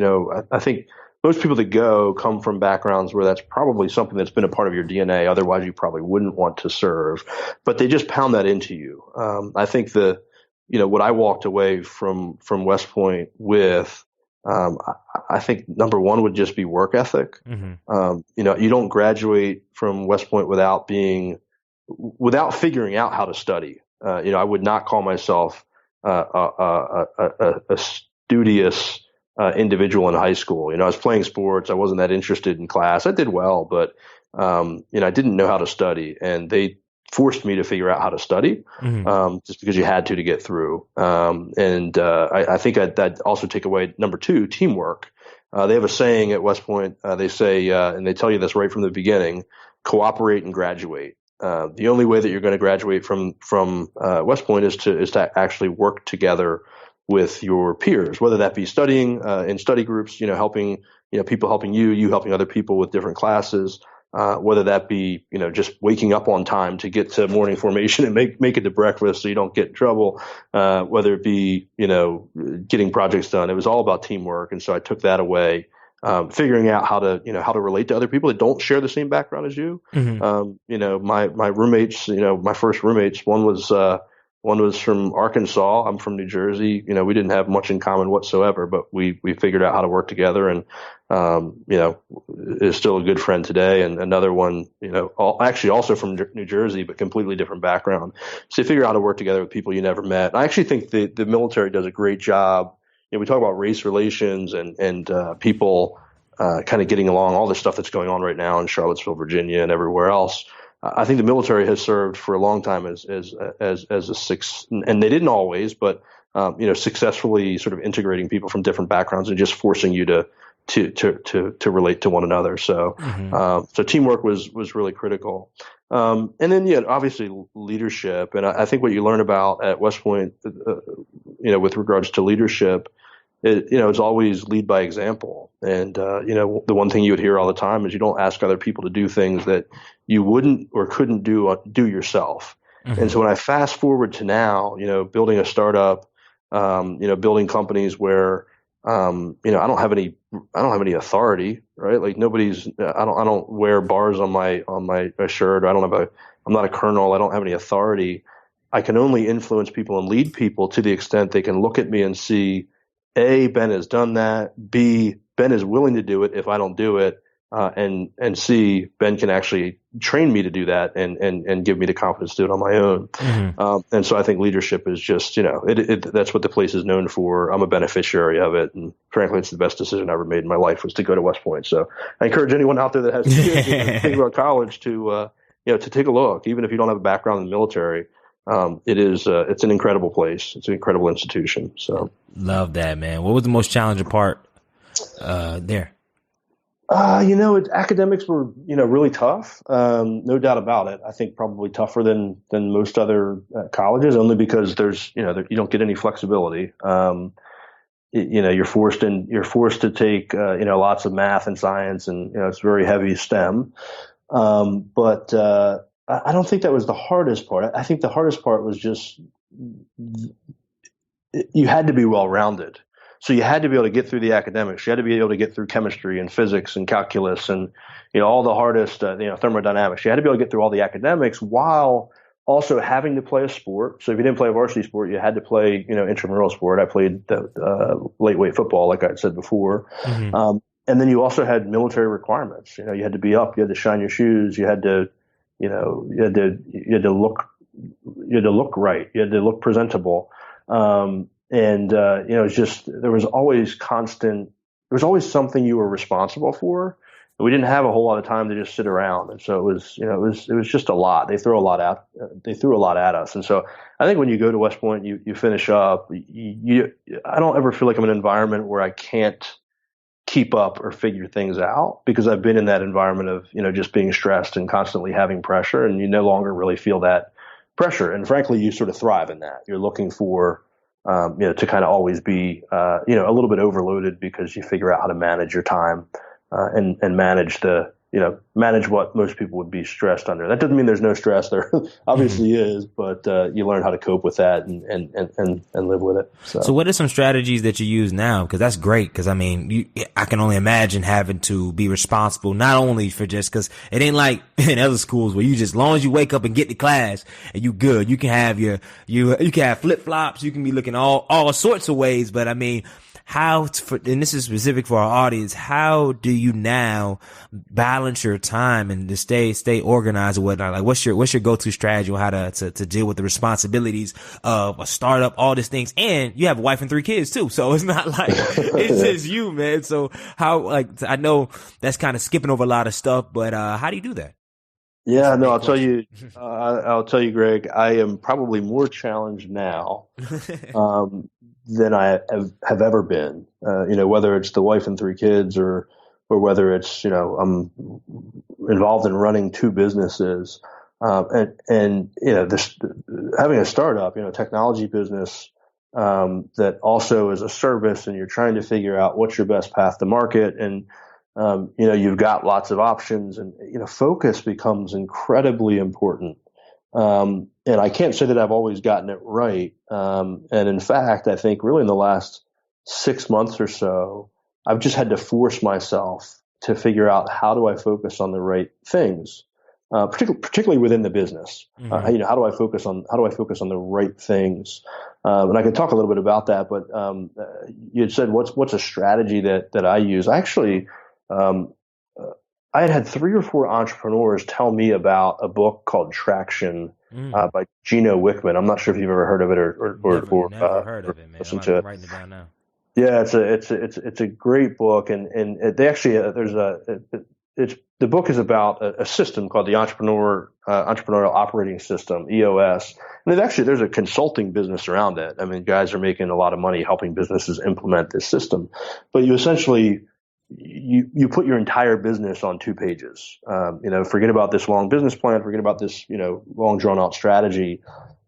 I think most people that go come from backgrounds where that's probably something that's been a part of your DNA. Otherwise, you probably wouldn't want to serve. But they just pound that into you. I think what I walked away from West Point with. I think number 1 would just be work ethic. You don't graduate from West Point without figuring out how to study. I would not call myself a studious individual in high school. I was playing sports. I wasn't that interested in class. I did well, but I didn't know how to study, and they forced me to figure out how to study, just because you had to get through. I think that also take away number 2, teamwork. They have a saying at West Point. They say, and they tell you this right from the beginning: cooperate and graduate. the only way that you're going to graduate from West Point is to actually work together with your peers, whether that be studying in study groups, helping, people helping you helping other people with different classes, whether that be, just waking up on time to get to morning formation and make it to breakfast so you don't get in trouble, whether it be, getting projects done. It was all about teamwork. And so I took that away, figuring out how to relate to other people that don't share the same background as you. Mm-hmm. My roommates, my first roommates, one was from Arkansas. I'm from New Jersey. We didn't have much in common whatsoever, but we figured out how to work together, and is still a good friend today. And another one, actually also from New Jersey, but completely different background. So you figure out how to work together with people you never met. I actually think the military does a great job. We talk about race relations and people kind of getting along, all the stuff that's going on right now in Charlottesville, Virginia, and everywhere else. I think the military has served for a long time as a six, and they didn't always, but successfully sort of integrating people from different backgrounds and just forcing you to relate to one another. So so teamwork was really critical. And then obviously leadership, and I think what you learn about at West Point, with regards to leadership, it's always lead by example. And, the one thing you would hear all the time is you don't ask other people to do things that you wouldn't or couldn't do yourself. Mm-hmm. And so when I fast forward to now, building a startup, building companies where, I don't have any authority, right? Like I don't wear bars on my shirt. I'm not a colonel. I don't have any authority. I can only influence people and lead people to the extent they can look at me and see, A, Ben has done that. B, Ben is willing to do it if I don't do it. And C, Ben can actually train me to do that and give me the confidence to do it on my own. Mm-hmm. And so I think leadership is just, that's what the place is known for. I'm a beneficiary of it. And frankly, it's the best decision I ever made in my life was to go to West Point. So I encourage anyone out there that has kids thinking about college to take a look, even if you don't have a background in the military. It's an incredible place. It's an incredible institution. So love that, man. What was the most challenging part there? Academics were, really tough. No doubt about it. I think probably tougher than most other colleges, only because there's, you don't get any flexibility. You're forced to take, lots of math and science, and, it's very heavy STEM. But I don't think that was the hardest part. I think the hardest part was just you had to be well-rounded. So you had to be able to get through the academics. You had to be able to get through chemistry and physics and calculus and, all the hardest, thermodynamics. You had to be able to get through all the academics while also having to play a sport. So if you didn't play a varsity sport, you had to play, intramural sport. I played lightweight football, like I said before. Mm-hmm. And then you also had military requirements. You had to be up. You had to shine your shoes. You had to, you had to look right. You had to look presentable. It's just, there was always something you were responsible for. And we didn't have a whole lot of time to just sit around. And so it was just a lot. They threw a lot at us. And so I think when you go to West Point, you finish up, I don't ever feel like I'm in an environment where I can't keep up or figure things out, because I've been in that environment of, just being stressed and constantly having pressure, and you no longer really feel that pressure. And frankly, you sort of thrive in that. You're looking for, to kind of always be, a little bit overloaded, because you figure out how to manage your time, and manage what most people would be stressed under. That doesn't mean there's no stress. There obviously is, but you learn how to cope with that and live with it. So what are some strategies that you use now? Because that's great. Because I can only imagine having to be responsible not only for just, because it ain't like in other schools where you just, as long as you wake up and get to class and you good, you can have you can have flip flops, you can be looking all sorts of ways. But and this is specific for our audience, how do you now balance your time and to stay organized and whatnot? Like, what's your go-to strategy on how to deal with the responsibilities of a startup, all these things? And you have a wife and 3 kids too. So it's not like it's just you, man. So I know that's kind of skipping over a lot of stuff, but how do you do that? Yeah, no, I'll tell you, Greg, I am probably more challenged now, than I have ever been, whether it's the wife and 3 kids or whether it's, I'm involved in running 2 businesses. And this having a startup, technology business that also is a service, and you're trying to figure out what's your best path to market, and you've got lots of options, and focus becomes incredibly important. And I can't say that I've always gotten it right. And in fact, I think really in the last 6 months or so, I've just had to force myself to figure out, how do I focus on the right things, particularly within the business. Mm-hmm. How do I focus on the right things? And I can talk a little bit about that. But you had said, what's a strategy that I use? I actually I had 3 or 4 entrepreneurs tell me about a book called Traction by Gino Wickman. I'm not sure if you've ever heard of it or never heard of it, man. I'm writing it down now. Yeah, it's a great book, and they actually the book is about a system called the Entrepreneurial Operating System, EOS. And there's a consulting business around it. I mean, guys are making a lot of money helping businesses implement this system, but you essentially you put your entire business on 2 pages. Forget about this long business plan, forget about this long drawn out strategy.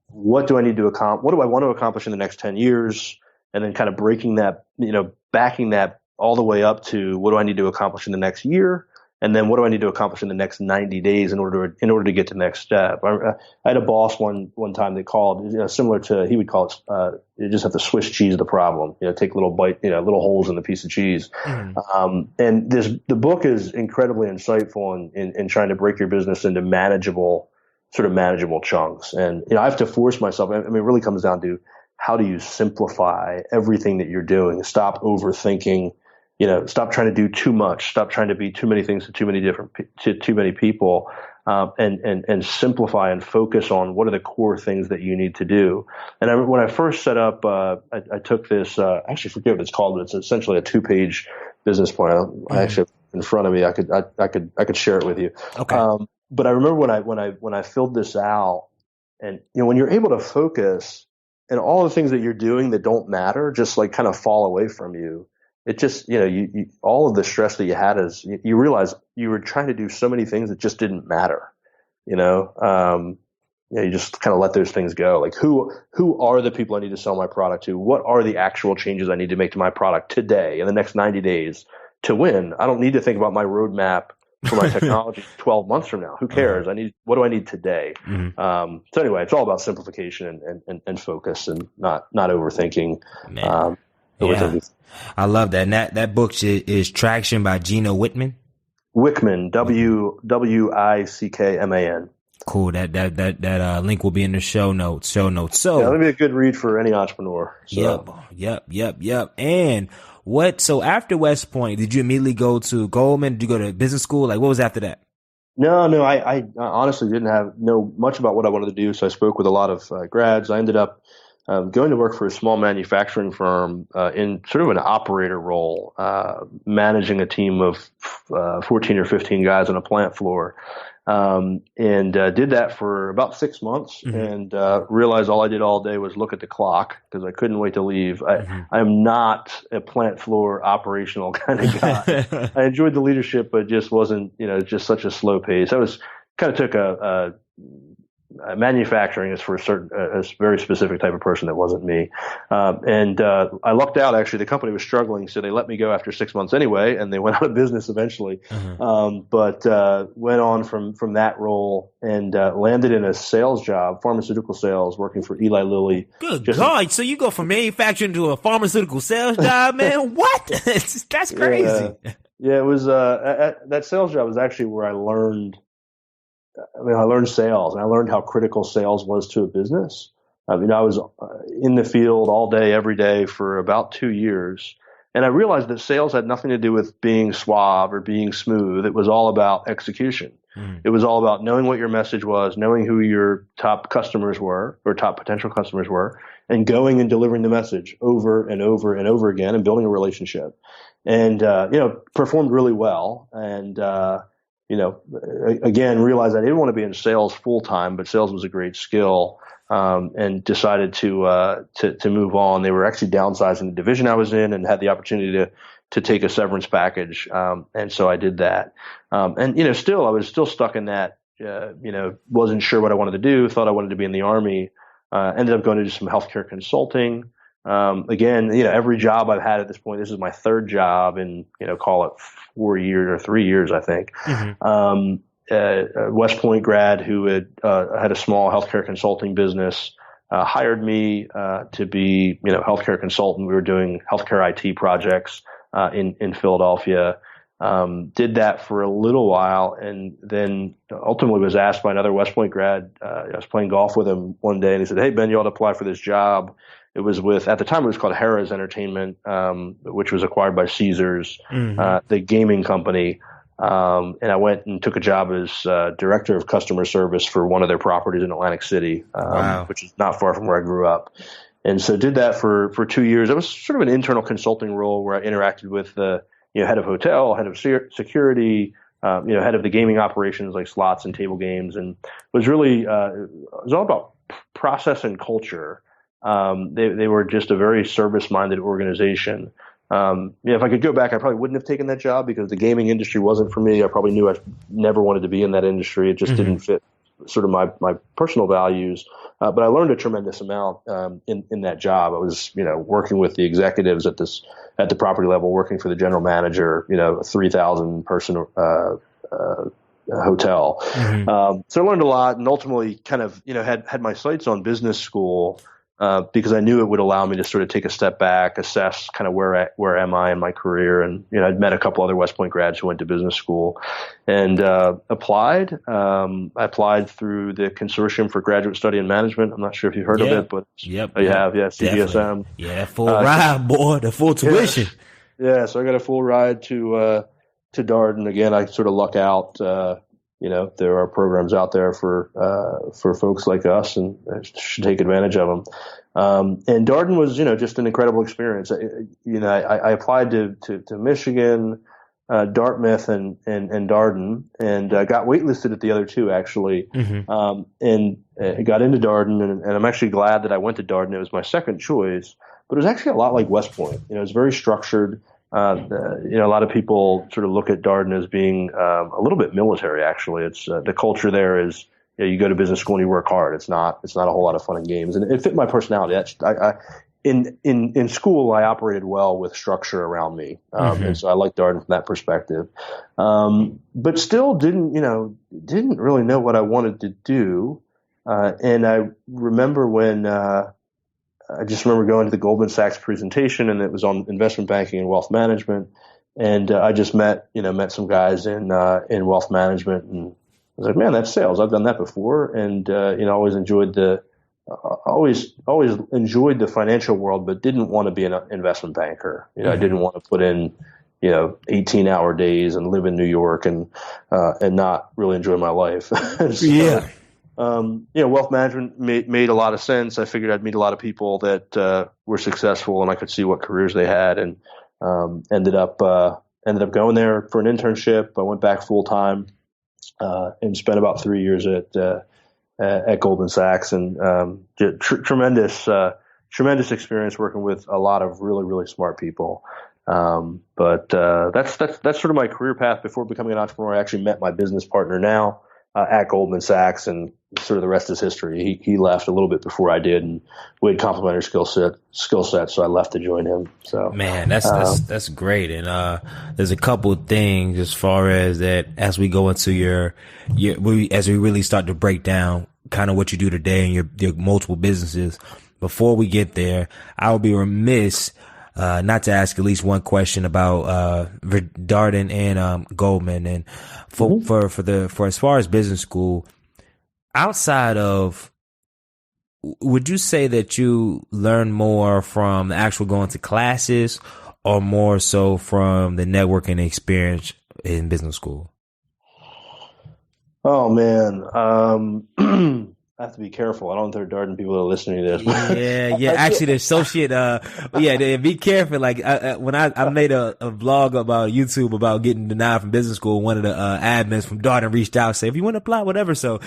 What do I need to accomplish? What do I want to accomplish in the next 10 years? And then kind of breaking that, backing that all the way up to, what do I need to accomplish in the next year? And then what do I need to accomplish in the next 90 days in order to get to the next step? I had a boss one time that called, similar to, he would call it, you just have to Swiss cheese the problem, take little little holes in the piece of cheese. And the book is incredibly insightful in trying to break your business into manageable chunks. And, I have to force myself. I mean, it really comes down to, how do you simplify everything that you're doing? Stop overthinking, stop trying to do too much, stop trying to be too many things to too many people, and simplify and focus on what are the core things that you need to do. And when I first set up, I took this, I actually forget what it's called, but it's essentially a 2-page business plan. I actually, in front of me, I could share it with you. Okay. But I remember when I filled this out, and, when you're able to focus, and all the things that you're doing that don't matter just kind of fall away from you. It just, you all of the stress that you had is you realize you were trying to do so many things that just didn't matter. You just kind of let those things go. Like, who are the people I need to sell my product to? What are the actual changes I need to make to my product today in the next 90 days to win? I don't need to think about my roadmap for my technology 12 months from now. Who cares? What do I need today? So anyway, it's all about simplification and focus, and not overthinking. Overthinking. I love that. And that book is Traction by Gino Wickman. Wickman, Wickman. Cool. That link will be in the show notes. So that'll be a good read for any entrepreneur. So. Yep. And so after West Point, did you immediately go to Goldman? Did you go to business school? Like, what was after that? No, I honestly didn't know much about what I wanted to do. So I spoke with a lot of grads. I ended up going to work for a small manufacturing firm in sort of an operator role, managing a team of 14 or 15 guys on a plant floor. And did that for about 6 months, and realized all I did all day was look at the clock because I couldn't wait to leave. I'm not a plant floor operational kind of guy. I enjoyed the leadership, but just wasn't, just such a slow pace. I was kind of took manufacturing is for a very specific type of person that wasn't me. And I lucked out, actually. The company was struggling, so they let me go after 6 months anyway, and they went out of business eventually. But went on from that role and landed in a sales job, pharmaceutical sales, working for Eli Lilly. Good God. So you go from manufacturing to a pharmaceutical sales job, man? What? That's crazy. Yeah, it was that sales job was actually where I learned sales, and I learned how critical sales was to a business. I was in the field all day, every day for about 2 years. And I realized that sales had nothing to do with being suave or being smooth. It was all about execution. It was all about knowing what your message was, knowing who your top customers were or top potential customers were, and going and delivering the message over and over and over again and building a relationship. And, performed really well. And, again, realized I didn't want to be in sales full time, but sales was a great skill, and decided to move on. They were actually downsizing the division I was in and had the opportunity to take a severance package. And so I did that. And, I was still stuck in that, wasn't sure what I wanted to do, thought I wanted to be in the Army, ended up going to do some healthcare consulting. Again, every job I've had at this point, this is my third job in, call it 4 years or 3 years, I think. Mm-hmm. A West Point grad who had a small healthcare consulting business hired me to be, healthcare consultant. We were doing healthcare IT projects in Philadelphia. Did that for a little while, and then ultimately was asked by another West Point grad. I was playing golf with him one day, and he said, "Hey, Ben, you ought to apply for this job." It was at the time it was called Harrah's Entertainment, which was acquired by Caesars, the gaming company. And I went and took a job as director of customer service for one of their properties in Atlantic City, which is not far from where I grew up. And so did that for 2 years. It was sort of an internal consulting role where I interacted with the head of hotel, head of security, head of the gaming operations like slots and table games, and was really it was all about process and culture. They were just a very service-minded organization. If I could go back, I probably wouldn't have taken that job because the gaming industry wasn't for me. I probably knew I never wanted to be in that industry. It just didn't fit sort of my personal values. But I learned a tremendous amount in that job. I was, working with the executives at the property level, working for the general manager, a 3,000 person hotel. So I learned a lot, and ultimately kind of had my sights on business school. Because I knew it would allow me to sort of take a step back, assess kind of where am I in my career. And, I'd met a couple other West Point grads who went to business school and applied. I applied through the Consortium for Graduate Study and Management. I'm not sure if you've heard of it, but you have, CGSM. Yeah, full ride, boy, the full tuition. Yeah, so I got a full ride to Darden. Again, I sort of luck out. There are programs out there for folks like us, and I should take advantage of them. And Darden was, just an incredible experience. I applied to Michigan, Dartmouth, and Darden, and got waitlisted at the other two actually. And got into Darden, and I'm actually glad that I went to Darden. It was my second choice, but it was actually a lot like West Point. It was very structured. A lot of people sort of look at Darden as being a little bit military. Actually, it's the culture there is you go to business school and you work hard. It's not a whole lot of fun and games, and it fit my personality. In school, I operated well with structure around me, and so I liked Darden from that perspective. But still didn't really know what I wanted to do, and I remember when. I just remember going to the Goldman Sachs presentation, and it was on investment banking and wealth management. And I just met some guys in wealth management, and I was like, man, that's sales. I've done that before, and always enjoyed the financial world, but didn't want to be an investment banker. I didn't want to put in 18-hour days and live in New York and not really enjoy my life. Wealth management made a lot of sense. I figured I'd meet a lot of people that were successful, and I could see what careers they had, and ended up going there for an internship. I went back full time and spent about 3 years at Goldman Sachs, and tremendous experience working with a lot of really, really smart people. But that's sort of my career path before becoming an entrepreneur. I actually met my business partner now at Goldman Sachs, and sort of the rest is history. He left a little bit before I did, and we had complementary skill sets, so I left to join him. So man, that's great. And there's a couple of things as far as that as we go into as we really start to break down kind of what you do today and your multiple businesses. Before we get there, I would be remiss not to ask at least one question about Darden and Goldman, and for as far as business school, outside of, would you say that you learn more from the actual going to classes, or more so from the networking experience in business school? Oh man, I have to be careful. I don't think there are Darden people that are listening to this. Yeah. Actually, the associate, be careful. Like, when I made a vlog about YouTube about getting denied from business school, one of the admins from Darden reached out, say, if you want to apply, whatever. So,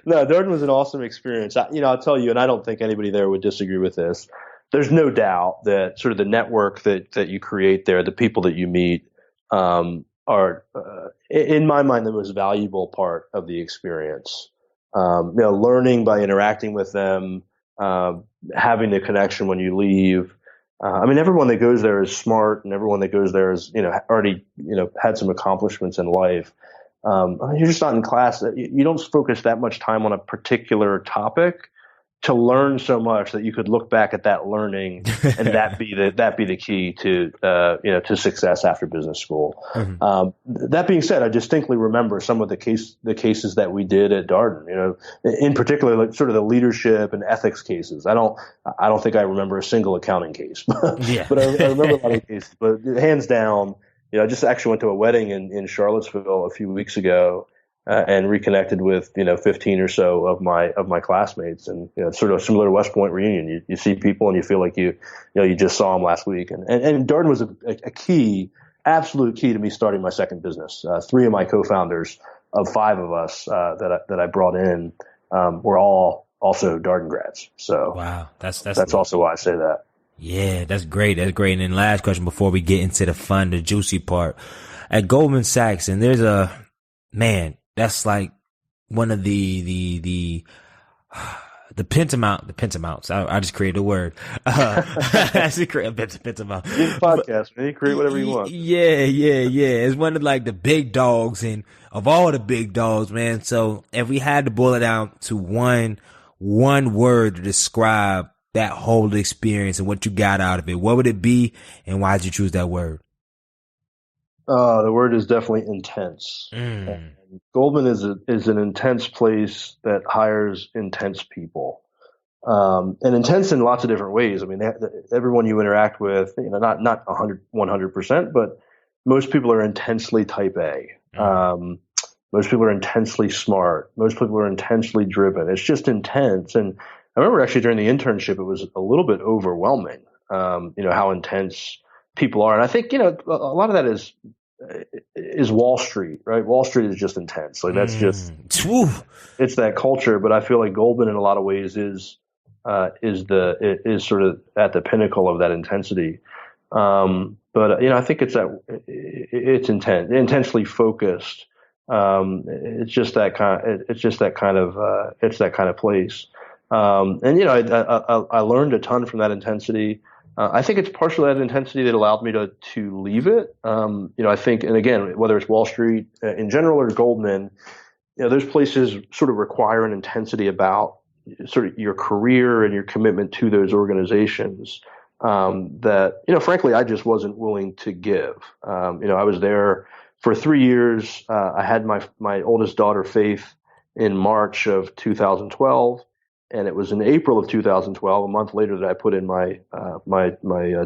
no, Darden was an awesome experience. I'll tell you, and I don't think anybody there would disagree with this. There's no doubt that sort of the network that you create there, the people that you meet, are in my mind, the most valuable part of the experience. Learning by interacting with them, having the connection when you leave. Everyone that goes there is smart, and everyone that goes there is, already, had some accomplishments in life. You're just not in class. You don't focus that much time on a particular topic to learn so much that you could look back at that learning and that be the key to to success after business school. Mm-hmm. That being said, I distinctly remember some of the cases that we did at Darden. In particular, like sort of the leadership and ethics cases. I don't think I remember a single accounting case, yeah. But I remember a lot of cases. But hands down, I just actually went to a wedding in Charlottesville a few weeks ago. And reconnected with 15 or so of my classmates, and sort of similar to West Point reunion. You see people and you feel like you just saw them last week. And Darden was a key, absolute key to me starting my second business. 3 of my co-founders of 5 of us that I brought in were all also Darden grads. So wow, that's also why I say that. Yeah, that's great. That's great. And then last question before we get into the fun, the juicy part at Goldman Sachs, and there's that's like one of the pentamounts. I just created a word. I just created a pentamount. Podcast, man. You create whatever you want. Yeah. It's one of like the big dogs and of all the big dogs, man. So if we had to boil it down to one word to describe that whole experience and what you got out of it, what would it be, and why did you choose that word? The word is definitely intense. Goldman is an intense place that hires intense people, and intense in lots of different ways. Everyone you interact with, not 100%, but most people are intensely type A. Most people are intensely smart. Most people are intensely driven. It's just intense. And I remember actually during the internship, it was a little bit overwhelming. How intense people are. And I think, a lot of that is Wall Street, right? Wall Street is just intense. Like that's just, it's that culture. But I feel like Goldman in a lot of ways is sort of at the pinnacle of that intensity. I think it's intense, intensely focused. It's that kind of place. I learned a ton from that intensity. I think it's partially that intensity that allowed me to leave it. I think, and again, whether it's Wall Street in general or Goldman, those places sort of require an intensity about sort of your career and your commitment to those organizations that, frankly, I just wasn't willing to give. I was there for 3 years. I had my oldest daughter, Faith, in March of 2012. And it was in April of 2012, a month later, that I put in my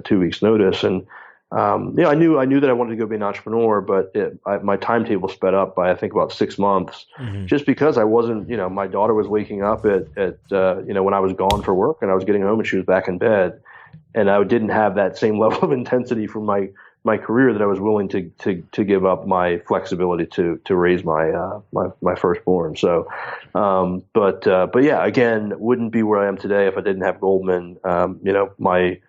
2 weeks notice. And I knew that I wanted to go be an entrepreneur, but my timetable sped up by I think about 6 months, just because I wasn't. My daughter was waking up at when I was gone for work, and I was getting home and she was back in bed, and I didn't have that same level of intensity from my career that I was willing to give up my flexibility to raise my firstborn. So, but yeah, again, wouldn't be where I am today if I didn't have Goldman. One of my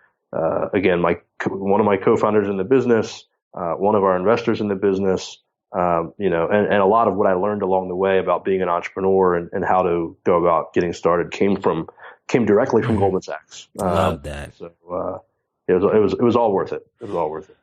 co-founders in the business, one of our investors in the business, and a lot of what I learned along the way about being an entrepreneur and how to go about getting started came directly from Goldman Sachs. Love that. So, it was all worth it. It was all worth it.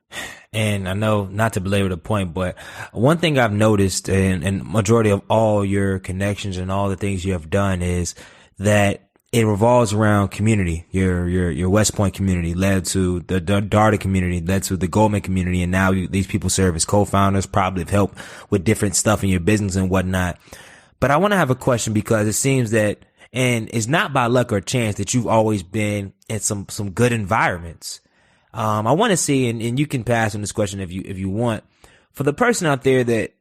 And I know, not to belabor the point, but one thing I've noticed in majority of all your connections and all the things you have done is that it revolves around community. Your West Point community led to the Darden community, led to the Goldman community, and now these people serve as co-founders, probably have helped with different stuff in your business and whatnot. But I want to have a question, because it seems that, and it's not by luck or chance, that you've always been in some good environments. I want to see, and you can pass on this question if you want, for the person out there that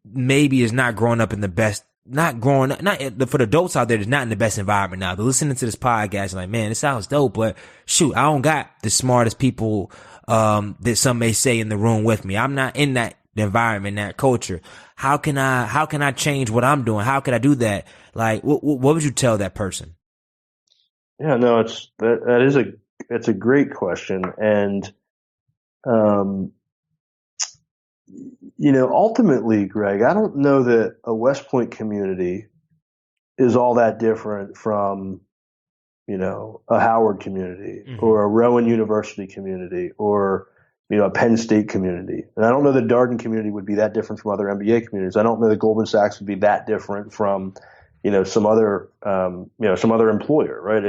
maybe is not growing up in the best, for the adults out there that's not in the best environment now. They're listening to this podcast like, man, it sounds dope, but shoot, I don't got the smartest people, that some may say in the room with me. I'm not in that environment, that culture. How can I change what I'm doing? How can I do that? Like, what would you tell that person? Yeah, no, it's a great question. And, ultimately, Greg, I don't know that a West Point community is all that different from, a Howard community or a Rowan University community or, a Penn State community. And I don't know the Darden community would be that different from other MBA communities. I don't know that Goldman Sachs would be that different from, some other employer, right?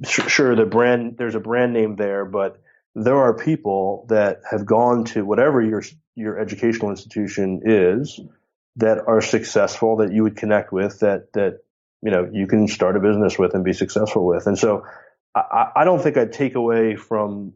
Sure, there's a brand name there, but there are people that have gone to whatever your educational institution is that are successful that you would connect with that you can start a business with and be successful with. And so I don't think I'd take away from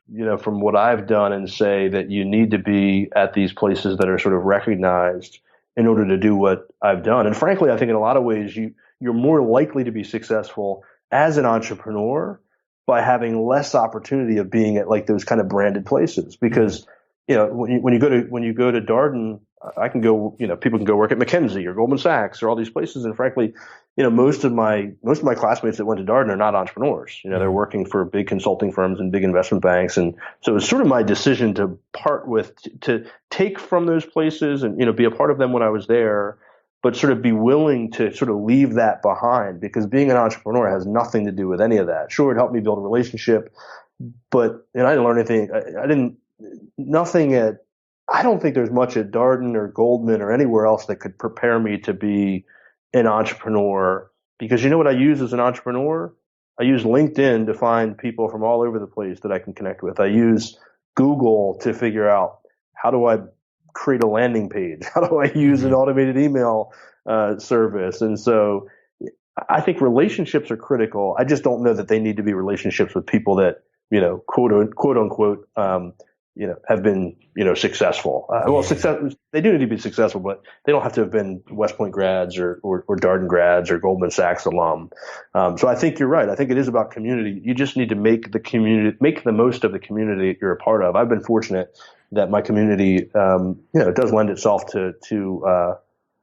what I've done and say that you need to be at these places that are sort of recognized in order to do what I've done. And frankly, I think in a lot of ways you're more likely to be successful as an entrepreneur by having less opportunity of being at like those kind of branded places. Because, when you go to Darden, I can go, people can go work at McKinsey or Goldman Sachs or all these places. And frankly, most of my classmates that went to Darden are not entrepreneurs. They're working for big consulting firms and big investment banks. And so it was sort of my decision to to take from those places and, be a part of them when I was there, but sort of be willing to sort of leave that behind, because being an entrepreneur has nothing to do with any of that. Sure, it helped me build a relationship, but I didn't learn anything. I don't think there's much at Darden or Goldman or anywhere else that could prepare me to be an entrepreneur, because you know what I use as an entrepreneur? I use LinkedIn to find people from all over the place that I can connect with. I use Google to figure out how do I create a landing page? How do I use an automated email service? And so I think relationships are critical. I just don't know that they need to be relationships with people that, quote unquote, have been, successful. They do need to be successful, but they don't have to have been West Point grads or Darden grads or Goldman Sachs alum. So I think you're right. I think it is about community. You just need to make the most of the community that you're a part of. I've been fortunate that my community, does lend itself to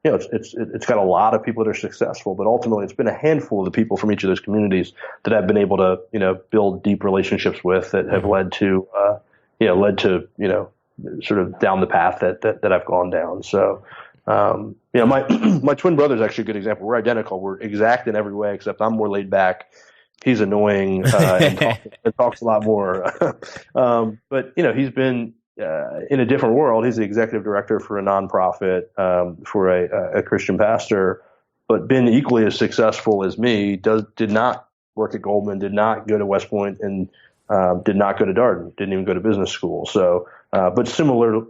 it's got a lot of people that are successful, but ultimately it's been a handful of the people from each of those communities that I've been able to, build deep relationships with that have led to sort of down the path that I've gone down. So, my twin brother is actually a good example. We're identical. We're exact in every way, except I'm more laid back. He's annoying and talks a lot more. But he's been in a different world. He's the executive director for a nonprofit for a Christian pastor, but been equally as successful as me. Did not work at Goldman, did not go to West Point, and did not go to Darden, didn't even go to business school. So, but similar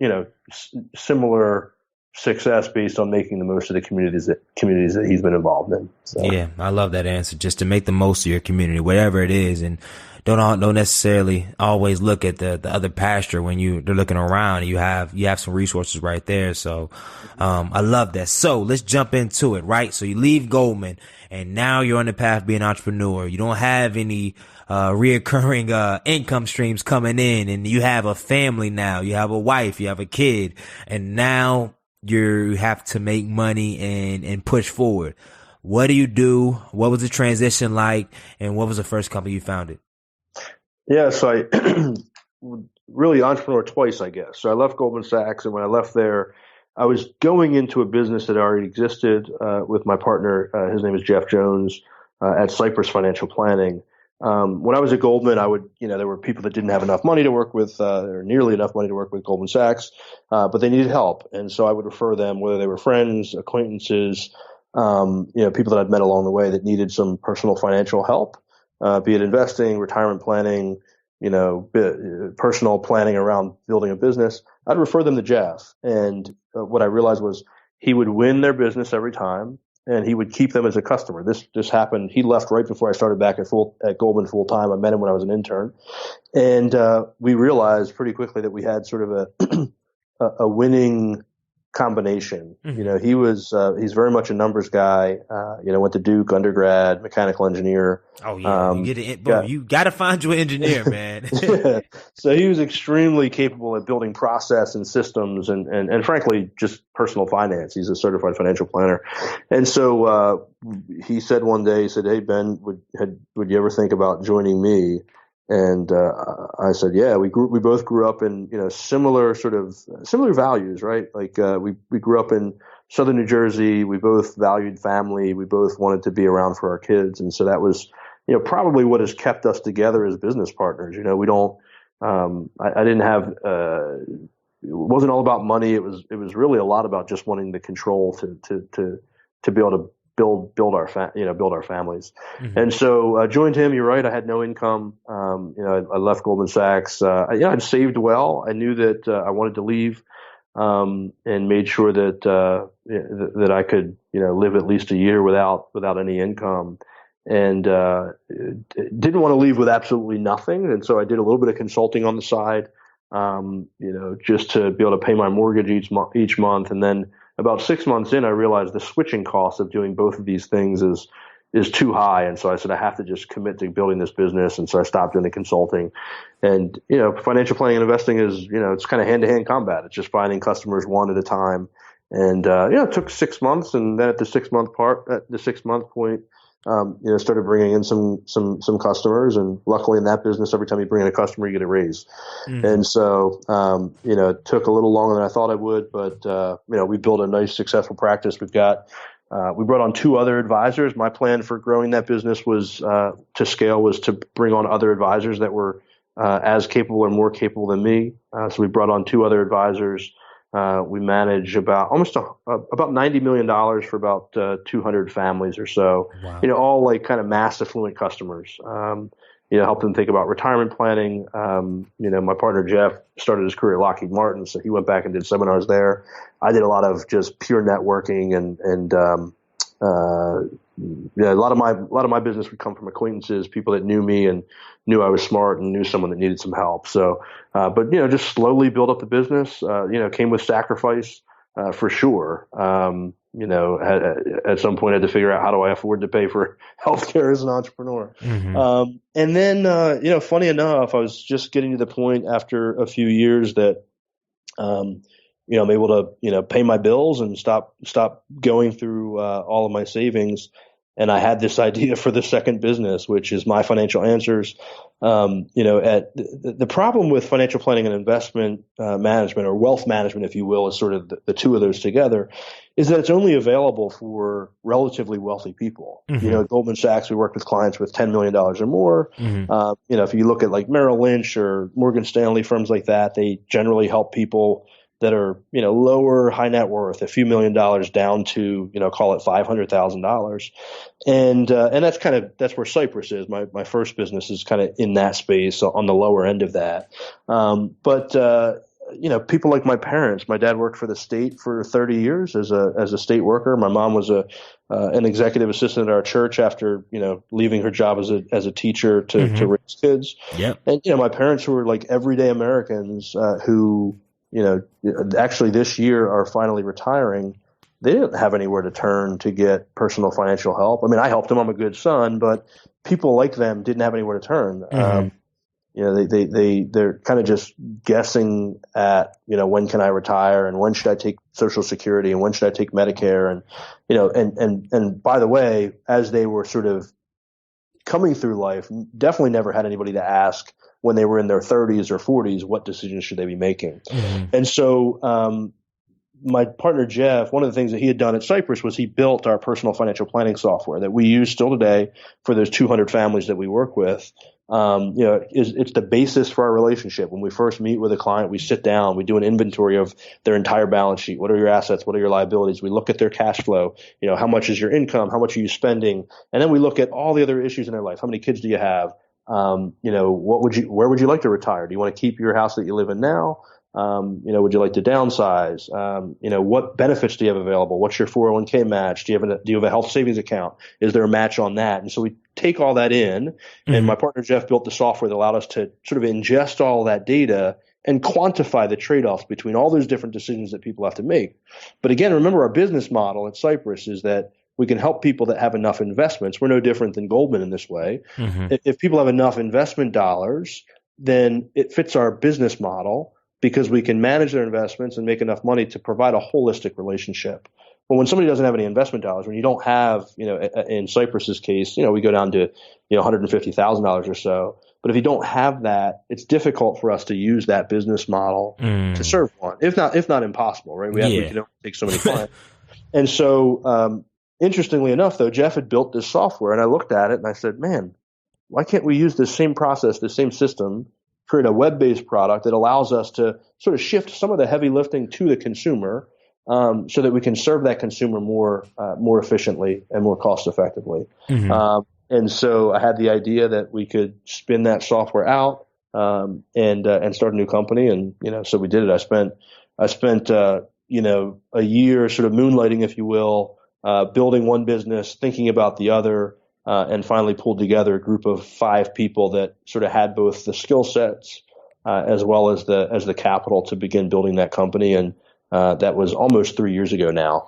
success based on making the most of the communities that he's been involved in. So. Yeah, I love that answer. Just to make the most of your community, whatever it is, and don't necessarily always look at the other pasture when they're looking around. And you have some resources right there. So, I love that. So let's jump into it, right? So you leave Goldman, and now you're on the path of being an entrepreneur. You don't have any reoccurring income streams coming in, and you have a family now. You have a wife, you have a kid, and now you have to make money and push forward. What do you do? What was the transition like? And what was the first company you founded? Yeah, so I really entrepreneur twice, I guess. So I left Goldman Sachs, and when I left there, I was going into a business that already existed with my partner. His name is Jeff Jones at Cypress Financial Planning. When I was at Goldman, there were people that didn't have enough money to work with, or nearly enough money to work with Goldman Sachs, but they needed help. And so I would refer them, whether they were friends, acquaintances, people that I'd met along the way that needed some personal financial help, be it investing, retirement planning, personal planning around building a business. I'd refer them to Jeff. And what I realized was he would win their business every time, and he would keep them as a customer. This happened. He left right before I started back at Goldman full time. I met him when I was an intern, and we realized pretty quickly that we had sort of a winning combination. Mm-hmm. He's very much a numbers guy. Went to Duke, undergrad, mechanical engineer. Oh yeah, you got to find you an engineer, man. Yeah. So he was extremely capable at building process and systems, and frankly, just personal finance. He's a certified financial planner, and so he said one day, "Hey Ben, would you ever think about joining me?" And I said, yeah, we both grew up in, similar values, right? Like we grew up in Southern New Jersey. We both valued family. We both wanted to be around for our kids. And so that was, probably what has kept us together as business partners. We don't, I didn't have, it wasn't all about money. It was really a lot about just wanting the control to be able to build our families. Mm-hmm. And so I joined him. You're right. I had no income. I left Goldman Sachs. I'd saved well. I knew that I wanted to leave, and made sure that I could, live at least a year without any income. And didn't want to leave with absolutely nothing. And so I did a little bit of consulting on the side, just to be able to pay my mortgage each month. And then about 6 months in, I realized the switching cost of doing both of these things is too high. And so I said, I have to just commit to building this business. And so I stopped doing the consulting. And, financial planning and investing is, it's kind of hand-to-hand combat. It's just finding customers one at a time. And, it took 6 months. And then at the 6 month point, started bringing in some customers, and luckily in that business, every time you bring in a customer, you get a raise. Mm-hmm. And so, it took a little longer than I thought I would, but, we built a nice successful practice. We brought on 2 other advisors. My plan for growing that business was, to scale, was to bring on other advisors that were, as capable or more capable than me. So we brought on 2 other advisors. We manage about $90 million for about 200 families or so. Wow. All like kind of mass affluent customers. Help them think about retirement planning. My partner Jeff started his career at Lockheed Martin, so he went back and did seminars there. I did a lot of just pure networking, and a lot of my business would come from acquaintances, people that knew me and knew I was smart and knew someone that needed some help. So, but just slowly build up the business. Came with sacrifice for sure. At some point I had to figure out, how do I afford to pay for healthcare as an entrepreneur? Mm-hmm. And then funny enough, I was just getting to the point after a few years that I'm able to, pay my bills and stop going through all of my savings. And I had this idea for the second business, which is My Financial Answers. The problem with financial planning and investment management, or wealth management, if you will, is sort of the 2 of those together, is that it's only available for relatively wealthy people. Mm-hmm. At Goldman Sachs, we work with clients with $10 million or more. Mm-hmm. If you look at like Merrill Lynch or Morgan Stanley, firms like that, they generally help people that are, lower, high net worth, a few $1 million down to, call it $500,000. And that's where Cypress is. My first business is kind of in that space, on the lower end of that. People like my parents. My dad worked for the state for 30 years as a state worker. My mom was an executive assistant at our church after, leaving her job as a teacher to raise kids. Yep. And, my parents were like everyday Americans, who, actually this year are finally retiring. They didn't have anywhere to turn to get personal financial help. I mean, I helped them. I'm a good son, but people like them didn't have anywhere to turn. Mm-hmm. They're kind of just guessing at, when can I retire, and when should I take Social Security, and when should I take Medicare? And, and by the way, as they were sort of coming through life, definitely never had anybody to ask when they were in their 30s or 40s, what decisions should they be making? Mm-hmm. And so my partner, Jeff, one of the things that he had done at Cypress was he built our personal financial planning software that we use still today for those 200 families that we work with. It's the basis for our relationship. When we first meet with a client, we sit down, we do an inventory of their entire balance sheet. What are your assets? What are your liabilities? We look at their cash flow. How much is your income? How much are you spending? And then we look at all the other issues in their life. How many kids do you have? Where would you like to retire? Do you want to keep your house that you live in now? Would you like to downsize? What benefits do you have available? What's your 401k match? Do you have a health savings account? Is there a match on that? And so we take all that in, mm-hmm. and my partner Jeff built the software that allowed us to sort of ingest all that data and quantify the trade-offs between all those different decisions that people have to make. But again, remember, our business model at Cypress is that we can help people that have enough investments. We're no different than Goldman in this way. Mm-hmm. If people have enough investment dollars, then it fits our business model, because we can manage their investments and make enough money to provide a holistic relationship. But when somebody doesn't have any investment dollars, when you don't have, in Cypress's case, we go down to, $150,000 or so, But if you don't have that, it's difficult for us to use that business model to serve one, if not impossible, right? We can only take so many clients. And so, interestingly enough, though, Jeff had built this software, and I looked at it and I said, man, why can't we use this same process, this same system, create a web-based product that allows us to sort of shift some of the heavy lifting to the consumer, so that we can serve that consumer more efficiently and more cost effectively. And so I had the idea that we could spin that software out, and start a new company. And, so we did it. I spent a year sort of moonlighting, if you will, building one business, thinking about the other, and finally pulled together a group of 5 people that sort of had both the skill sets, as well as the capital to begin building that company. And, that was almost 3 years ago now.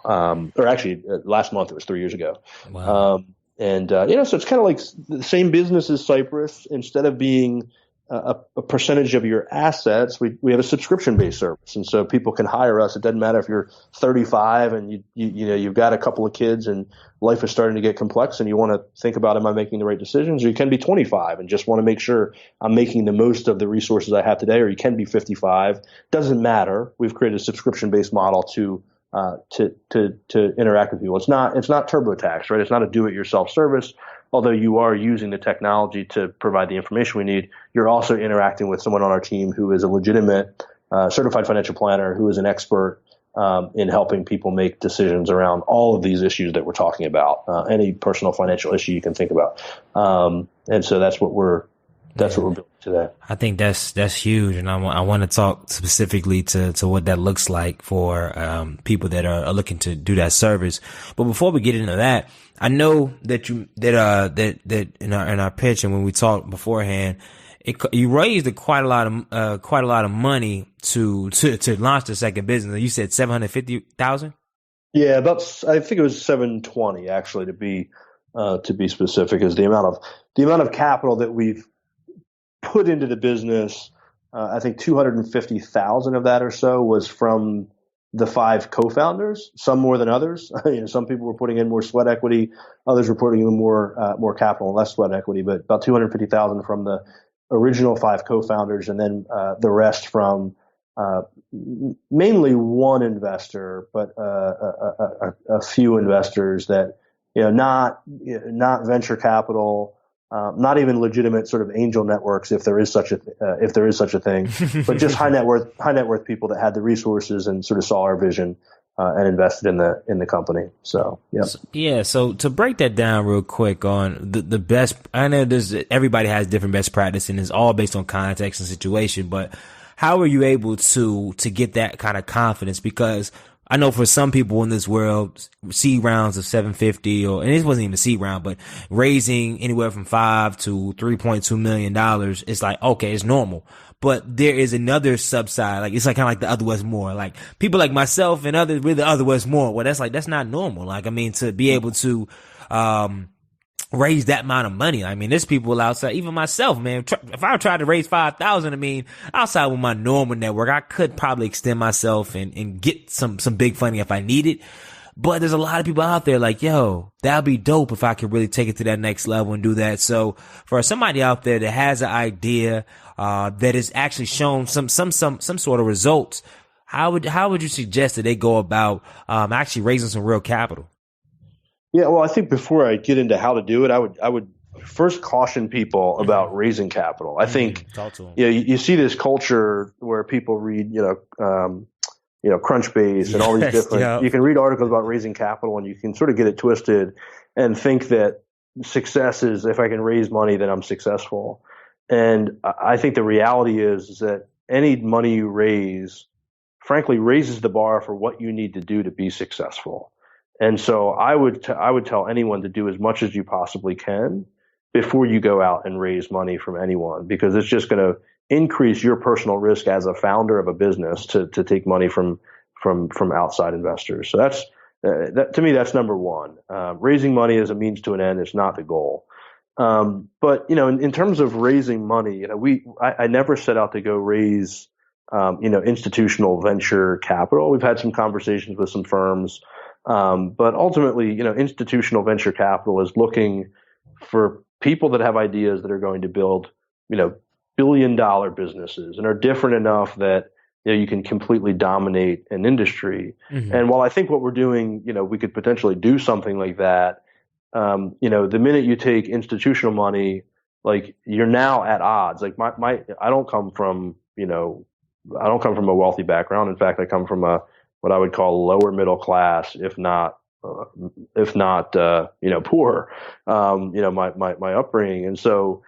Or actually last month it was 3 years ago. Wow. So it's kind of like the same business as Cypress. Instead of being a percentage of your assets, we have a subscription-based service, and so people can hire us. It doesn't matter if you're 35 and you've got a couple of kids and life is starting to get complex, and you want to think about, am I making the right decisions? Or you can be 25 and just want to make sure I'm making the most of the resources I have today. Or you can be 55. Doesn't matter. We've created a subscription-based model to interact with people. It's not TurboTax, right? It's not a do-it-yourself service. Although you are using the technology to provide the information we need, you're also interacting with someone on our team who is a legitimate certified financial planner, who is an expert in helping people make decisions around all of these issues that we're talking about, any personal financial issue you can think about. And so that's what we're building today. I think that's huge, and I want to talk specifically to what that looks like for people that are looking to do that service. But before we get into that, I know that that in our pitch and when we talked beforehand, you raised quite a lot of money to launch the second business. You said $750,000. Yeah, I think it was 720 actually, to be specific, is the amount of capital that we've put into the business. I think 250,000 of that or so was from the 5 co-founders, some more than others. Some people were putting in more sweat equity, others were putting in more capital and less sweat equity, but about 250,000 from the original 5 co-founders, and then the rest from mainly one investor, but a few investors that not venture capital, not even legitimate sort of angel networks, if there is such a thing, but just high net worth people that had the resources and sort of saw our vision and invested in the company. So yeah. So to break that down real quick on the best, I know everybody has different best practice and it's all based on context and situation, but how are you able to get that kind of confidence? Because I know for some people in this world, seed rounds of 750, and it wasn't even a seed round, but raising anywhere from $5 to $3.2 million, it's like, okay, it's normal. But there is another subside, like it's like kind of like the other was more. Like people like myself and others, we're the other was more. Well, that's not normal. Like, I mean, to be able to raise that amount of money. I mean, there's people outside, even myself, man. If I tried to raise 5,000, I mean, outside with my normal network, I could probably extend myself and get some big funding if I need it. But there's a lot of people out there like, yo, that'd be dope if I could really take it to that next level and do that. So for somebody out there that has an idea, that is actually shown some sort of results, how would you suggest that they go about, actually raising some real capital? Yeah, well, I think before I get into how to do it, I would first caution people about raising capital. I think you see this culture where people read Crunchbase and all these different. You can read articles about raising capital, and you can sort of get it twisted and think that success is, if I can raise money, then I'm successful. And I think the reality is that any money you raise, frankly, raises the bar for what you need to do to be successful. And so I would tell anyone to do as much as you possibly can before you go out and raise money from anyone, because it's just going to increase your personal risk as a founder of a business to take money from outside investors. So to me, that's number one. Raising money is a means to an end. It's not the goal. But in terms of raising money, I never set out to go raise institutional venture capital. We've had some conversations with some firms. But ultimately, institutional venture capital is looking for people that have ideas that are going to build billion-dollar businesses and are different enough that you can completely dominate an industry. Mm-hmm. And while I think what we're doing, we could potentially do something like that. The minute you take institutional money, like you're now at odds. Like I don't come from a wealthy background. In fact, I come from what I would call lower middle class, if not poor. My upbringing. And so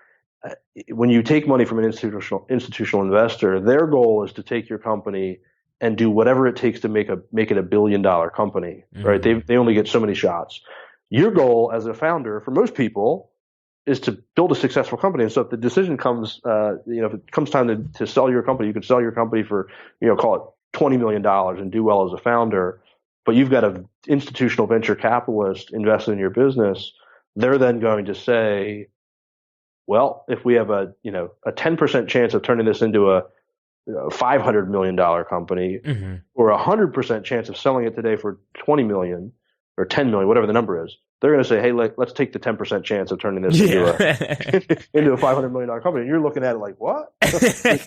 when you take money from an institutional investor, their goal is to take your company and do whatever it takes to make it $1 billion company, right? They only get so many shots. Your goal as a founder, for most people, is to build a successful company. And so if the decision comes, if it comes time to sell your company, you could sell your company for, call it $20 million and do well as a founder. But you've got an institutional venture capitalist invested in your business. They're then going to say, well, if we have a 10% chance of turning this into a $500 million company, Mm-hmm. or 100% chance of selling it today for 20 million or 10 million, whatever the number is, they're going to say, hey, let's take the 10% chance of turning this into a $500 million company. And you're looking at it like, what?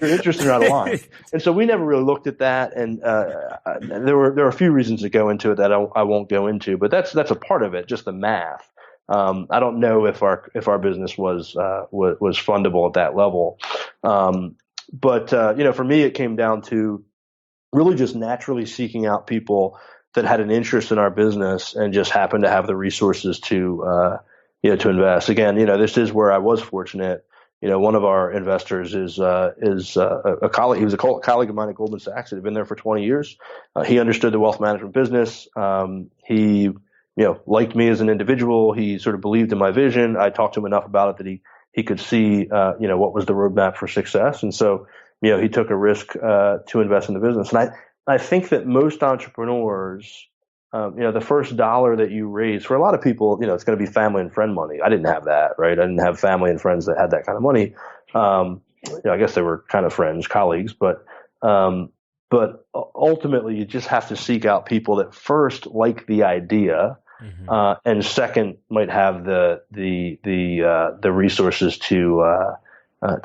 Your interests are out of line. And so we never really looked at that. And there were a few reasons to go into it that I won't go into, but that's a part of it, just the math. I don't know if our business was fundable at that level. But for me, it came down to really just naturally seeking out people that had an interest in our business and just happened to have the resources to invest. Again, this is where I was fortunate. One of our investors is a colleague. He was a colleague of mine at Goldman Sachs. That had been there for 20 years. He understood the wealth management business. He liked me as an individual. He sort of believed in my vision. I talked to him enough about it that he could see, what was the roadmap for success. And so, he took a risk to invest in the business. And I think that most entrepreneurs, the first dollar that you raise, for a lot of people, it's going to be family and friend money. I didn't have that, right? I didn't have family and friends that had that kind of money. I guess they were kind of friends, colleagues, but ultimately you just have to seek out people that first like the idea. Mm-hmm. And second, might have the resources to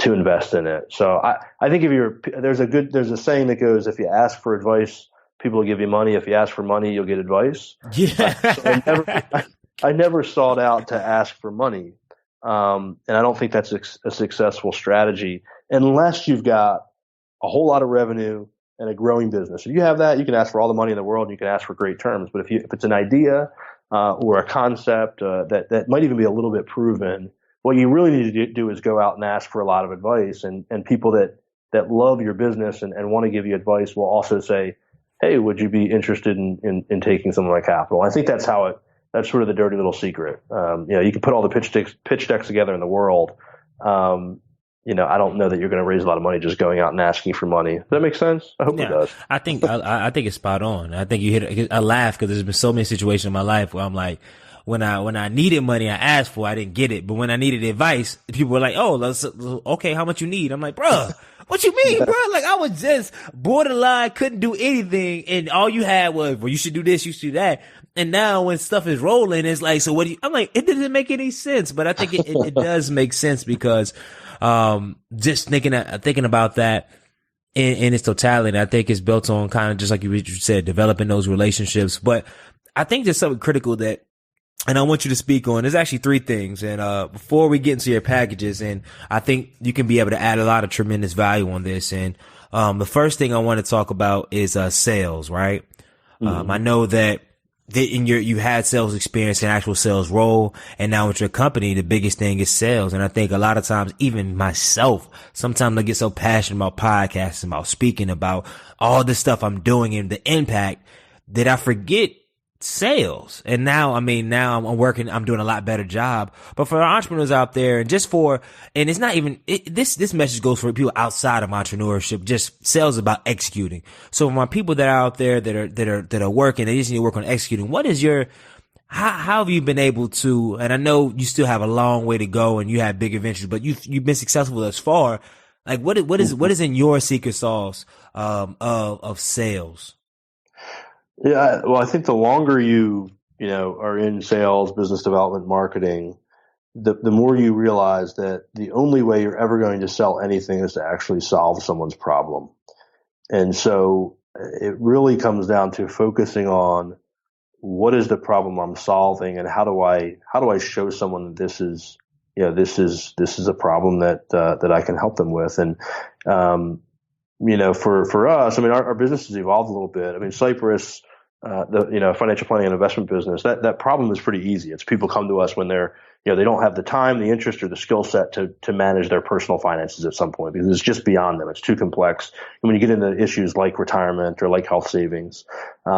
invest in it. So I think there's a saying that goes, if you ask for advice, people will give you money. If you ask for money, you'll get advice. Yeah. So I never sought out to ask for money. And I don't think that's a successful strategy unless you've got a whole lot of revenue and a growing business. If you have that, you can ask for all the money in the world and you can ask for great terms. But if it's an idea or a concept that might even be a little bit proven, what you really need to do is go out and ask for a lot of advice. And people that love your business and want to give you advice will also say, hey, would you be interested in taking some of my capital? I think that's that's sort of the dirty little secret. You can put all the pitch decks together in the world. I don't know that you're going to raise a lot of money just going out and asking for money. Does that make sense? I hope it does. I think it's spot on. I think you hit it. I laugh because there's been so many situations in my life where I'm like, when I needed money, I asked for, I didn't get it. But when I needed advice, people were like, oh, okay, how much you need? I'm like, bruh, what you mean, bruh? Like, I was just borderline, couldn't do anything. And all you had was, well, you should do this, you should do that. And now when stuff is rolling, it's like, so what I'm like, it doesn't make any sense. But I think it does make sense because, just thinking about that in its totality, I think it's built on kind of just like you said, developing those relationships. But I think there's something critical and I want you to speak on. There's actually three things. And, before we get into your packages, and I think you can be able to add a lot of tremendous value on this. And, the first thing I want to talk about is, sales, right? Mm-hmm. I know that you had sales experience in actual sales role. And now with your company, the biggest thing is sales. And I think a lot of times, even myself, sometimes I get so passionate about podcasting, about speaking, about all the stuff I'm doing and the impact that I forget sales. And now I'm working, I'm doing a lot better job. But for our entrepreneurs out there, and it's not even, this message goes for people outside of entrepreneurship, just sales is about executing. So for my people that are out there that are working, they just need to work on executing. What is how have you been able to, and I know you still have a long way to go and you have big adventures, but you've been successful thus far. Like what is in your secret sauce, of sales? Yeah, well, I think the longer you are in sales, business development, marketing, the more you realize that the only way you're ever going to sell anything is to actually solve someone's problem. And so it really comes down to focusing on what is the problem I'm solving, and how do I show someone that this is a problem that I can help them with. And for us, I mean, our business has evolved a little bit. I mean, Cypress, financial planning and investment business, that problem is pretty easy. It's people come to us when they don't have the time, the interest, or the skill set to manage their personal finances at some point, because it's just beyond them. It's too complex. And when you get into issues like retirement or like health savings, we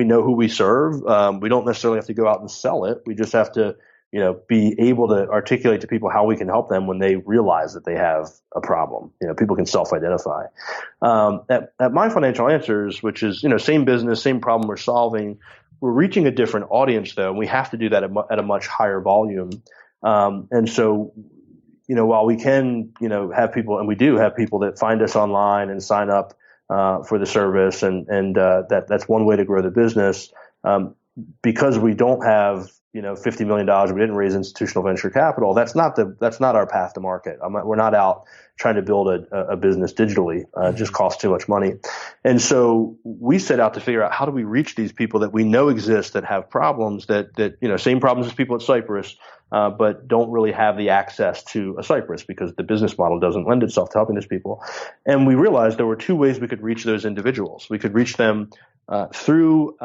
know who we serve. We don't necessarily have to go out and sell it. We just have to, be able to articulate to people how we can help them when they realize that they have a problem. People can self-identify. At My Financial Answers, which is, same business, same problem we're solving, we're reaching a different audience, though, and we have to do that at a much higher volume. And so, while we can, have people, and we do have people that find us online and sign up for the service, and that's one way to grow the business. Because we don't have, $50 million, we didn't raise institutional venture capital. That's not our path to market. We're not out trying to build a business digitally. It just costs too much money. And so we set out to figure out, how do we reach these people that we know exist, that have problems, that same problems as people at Cypress, but don't really have the access to a Cypress because the business model doesn't lend itself to helping these people. And we realized there were two ways we could reach those individuals. We could reach them through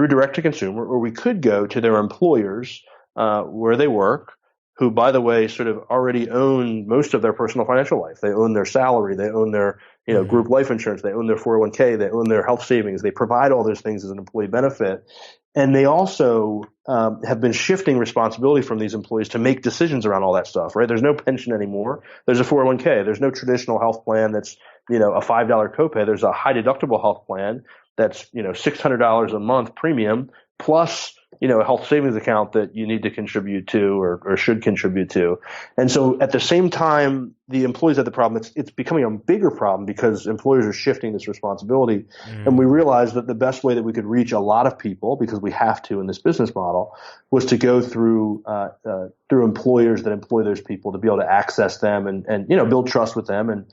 direct to consumer, or we could go to their employers where they work, who, by the way, sort of already own most of their personal financial life. They own their salary, they own their group life insurance, they own their 401k, they own their health savings. They provide all those things as an employee benefit. And they also have been shifting responsibility from these employees to make decisions around all that stuff, right? There's no pension anymore. There's a 401k. There's no traditional health plan that's, a $5 copay. There's a high deductible health plan that's, $600 a month premium, plus, a health savings account that you need to contribute to or should contribute to. And so at the same time, the employees have the problem. It's becoming a bigger problem because employers are shifting this responsibility. And we realized that the best way that we could reach a lot of people, because we have to in this business model, was to go through employers that employ those people, to be able to access them and build trust with them and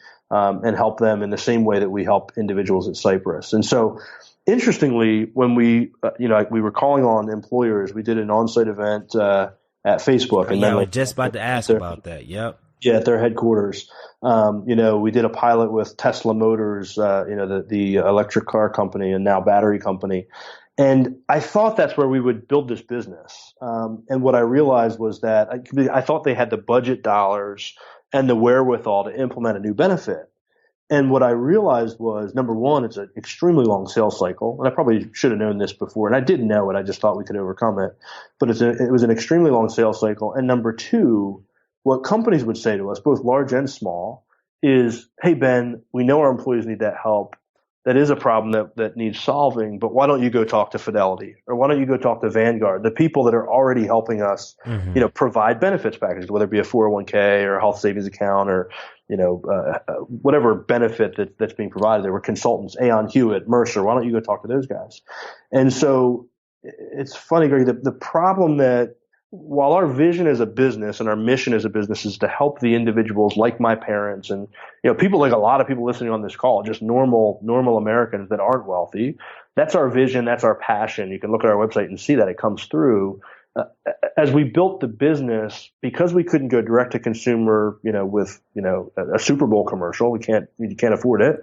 help them in the same way that we help individuals at Cypress. And so, interestingly, when we were calling on employers, we did an on-site event at Facebook. And I was just about to ask about that. Yep. Yeah, at their headquarters. We did a pilot with Tesla Motors, the electric car company and now battery company. And I thought that's where we would build this business. And what I realized was that I thought they had the budget dollars and the wherewithal to implement a new benefit. And what I realized was, number one, it's an extremely long sales cycle. And I probably should have known this before. And I didn't know it. I just thought we could overcome it. But it was an extremely long sales cycle. And number two, what companies would say to us, both large and small, is, hey, Ben, we know our employees need that help. That is a problem that needs solving, but why don't you go talk to Fidelity, or why don't you go talk to Vanguard, the people that are already helping us, provide benefits packages, whether it be a 401k or a health savings account or, whatever benefit that's being provided. There were consultants, Aon Hewitt, Mercer. Why don't you go talk to those guys? And so it's funny, Greg, the problem that, while our vision as a business and our mission as a business is to help the individuals like my parents and, people like a lot of people listening on this call, just normal Americans that aren't wealthy, that's our vision. That's our passion. You can look at our website and see that it comes through. As we built the business, because we couldn't go direct to consumer, with, a Super Bowl commercial, you can't afford it.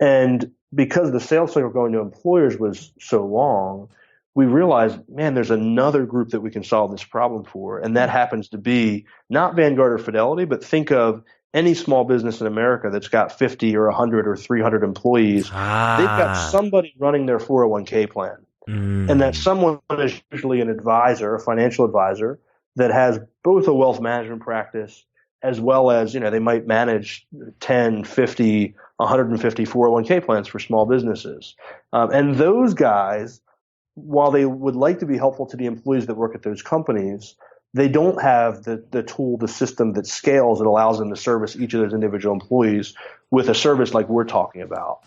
And because the sales cycle going to employers was so long, we realized, man, there's another group that we can solve this problem for. And that happens to be not Vanguard or Fidelity, but think of any small business in America that's got 50 or 100 or 300 employees. They've got somebody running their 401k plan. And that someone is usually an advisor, a financial advisor, that has both a wealth management practice as well as, they might manage 10, 50, 150 401k plans for small businesses. And those guys, while they would like to be helpful to the employees that work at those companies, they don't have the tool, the system that scales that allows them to service each of those individual employees with a service like we're talking about.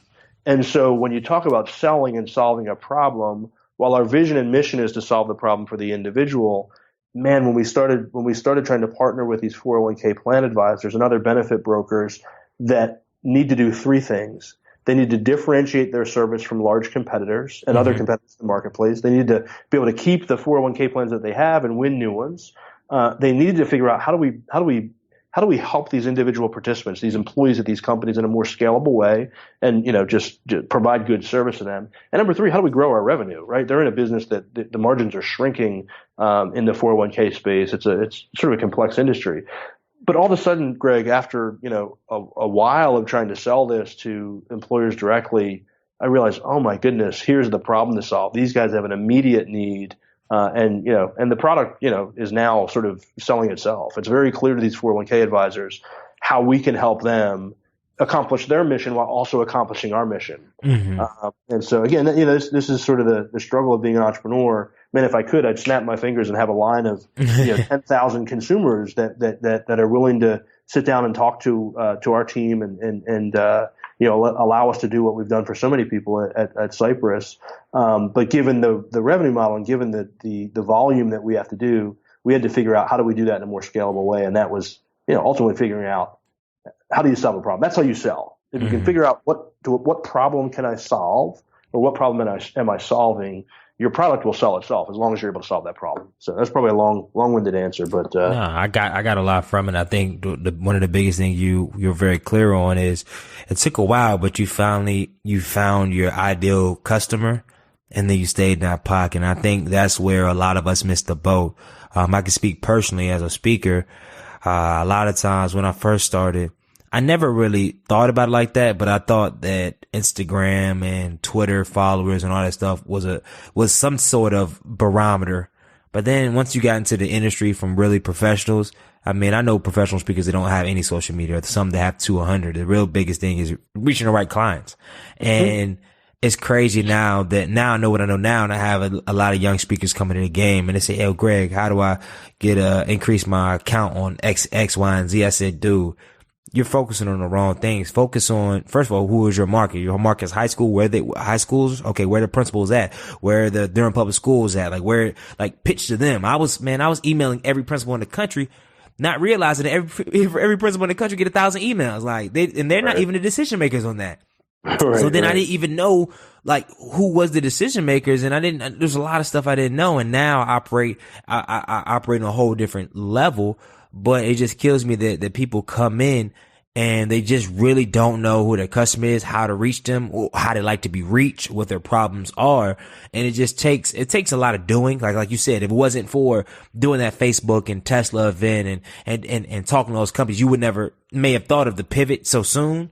And so when you talk about selling and solving a problem, while our vision and mission is to solve the problem for the individual, man, when we started trying to partner with these 401k plan advisors and other benefit brokers that need to do three things. They need to differentiate their service from large competitors and other competitors in the marketplace. They need to be able to keep the 401k plans that they have and win new ones. They needed to figure out how do we help these individual participants, these employees at these companies, in a more scalable way, and just provide good service to them. And number three, how do we grow our revenue? Right? They're in a business that the margins are shrinking in the 401k space. It's sort of a complex industry. But all of a sudden, Greg, after a while of trying to sell this to employers directly, I realized, oh my goodness, here's the problem to solve. These guys have an immediate need, and the product is now sort of selling itself. It's very clear to these 401k advisors how we can help them accomplish their mission while also accomplishing our mission. And so again, this is sort of the struggle of being an entrepreneur. Man, if I could, I'd snap my fingers and have a line of 10,000 consumers that are willing to sit down and talk to our team and allow us to do what we've done for so many people at Cypress. But given the revenue model and given the volume that we have to do, we had to figure out how do we do that in a more scalable way, and that was ultimately figuring out how do you solve a problem. That's how you sell. If you can figure out what problem can I solve, or what problem am I solving, your product will sell itself as long as you're able to solve that problem. So that's probably a long-winded answer, but no, I got a lot from it. I think one of the biggest things you're very clear on is it took a while, but you found your ideal customer, and then you stayed in that pocket. And I think that's where a lot of us missed the boat. I can speak personally as a speaker. A lot of times when I first started, I never really thought about it like that, but I thought that Instagram and Twitter followers and all that stuff was some sort of barometer. But then once you got into the industry from really professionals, I mean, I know professional speakers that don't have any social media, some that have 200. The real biggest thing is reaching the right clients. And it's crazy now I know what I know now, and I have a lot of young speakers coming in the game, and they say, "Hey, Greg, how do I increase my account on X, Y, and Z?" I said, dude, you're focusing on the wrong things. Focus on, first of all, who is your market? Your market is high school. High schools? Okay, where the principals at? Where the Durham public schools at? Pitch to them. I was emailing every principal in the country, not realizing that every principal in the country get 1,000 emails. They're not even the decision makers on that. So then I didn't even know who was the decision makers, and there's a lot of stuff I didn't know, and now I operate on a whole different level. But it just kills me that people come in and they just really don't know who their customer is, how to reach them, or how they like to be reached, what their problems are. And it takes a lot of doing. Like you said, if it wasn't for doing that Facebook and Tesla event and talking to those companies, you may have thought of the pivot so soon.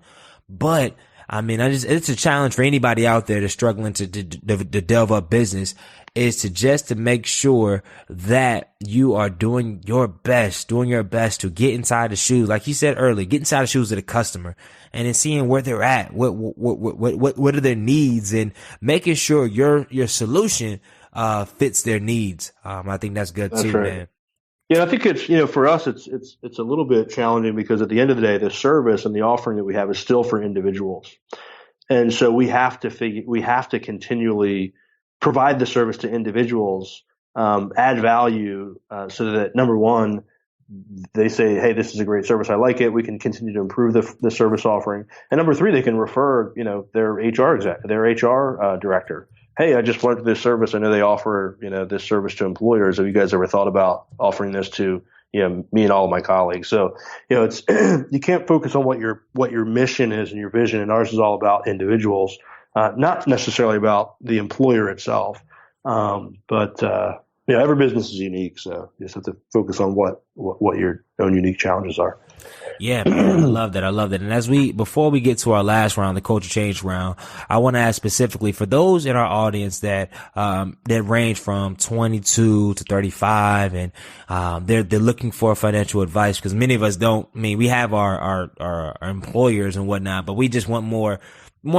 But I mean, it's a challenge for anybody out there that's struggling to delve up business, is to make sure that you are doing your best to get inside the shoes. Like you said earlier, get inside the shoes of the customer and then seeing where they're at, what are their needs, and making sure your solution, fits their needs. I think that's good too, right, man. Yeah, I think it's, for us, it's a little bit challenging because at the end of the day, the service and the offering that we have is still for individuals. And so we have to continually provide the service to individuals, add value, so that number one, they say, hey, this is a great service. I like it. We can continue to improve the service offering. And number three, they can refer, their HR director. Hey, I just went to this service. I know they offer, this service to employers. Have you guys ever thought about offering this to, me and all of my colleagues? So, it's, you can't focus on what your mission is and your vision. And ours is all about individuals, not necessarily about the employer itself. But every business is unique. So you just have to focus on what your own unique challenges are. Yeah, man, I love that. And before we get to our last round, the culture change round, I want to ask specifically for those in our audience that range from 22 to 35, and they're looking for financial advice, because many of us we have our employers and whatnot, but we just want more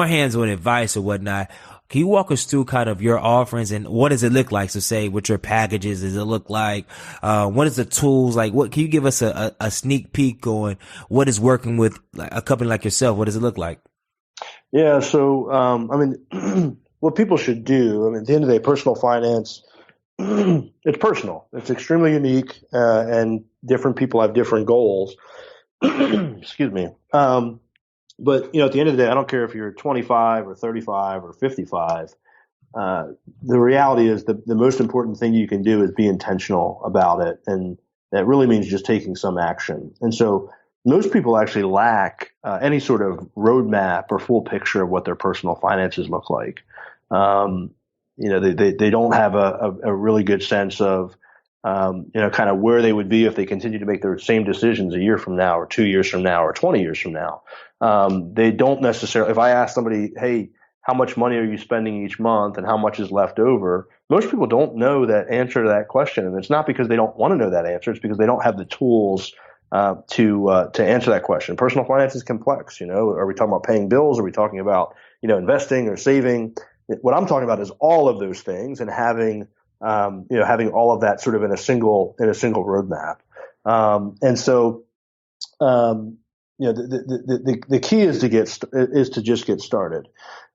hands-on advice or whatnot. Can you walk us through kind of your offerings and what does it look like? So say what your packages, does it look like? What is the tools like? What can you give us a sneak peek on what is working with a company like yourself? What does it look like? Yeah. So, what people should do, I mean, at the end of the day, personal finance, it's personal. It's extremely unique, and different people have different goals. Excuse me. But at the end of the day, I don't care if you're 25 or 35 or 55. The reality is the most important thing you can do is be intentional about it. And that really means just taking some action. And so most people actually lack any sort of roadmap or full picture of what their personal finances look like. They don't have a really good sense of, kind of where they would be if they continue to make their same decisions a year from now or 2 years from now or 20 years from now. They don't necessarily, if I ask somebody, hey, how much money are you spending each month and how much is left over? Most people don't know that answer to that question. And it's not because they don't want to know that answer. It's because they don't have the tools to answer that question. Personal finance is complex. Are we talking about paying bills? Are we talking about, investing or saving? What I'm talking about is all of those things and having all of that sort of in a single roadmap. The key is to just get started.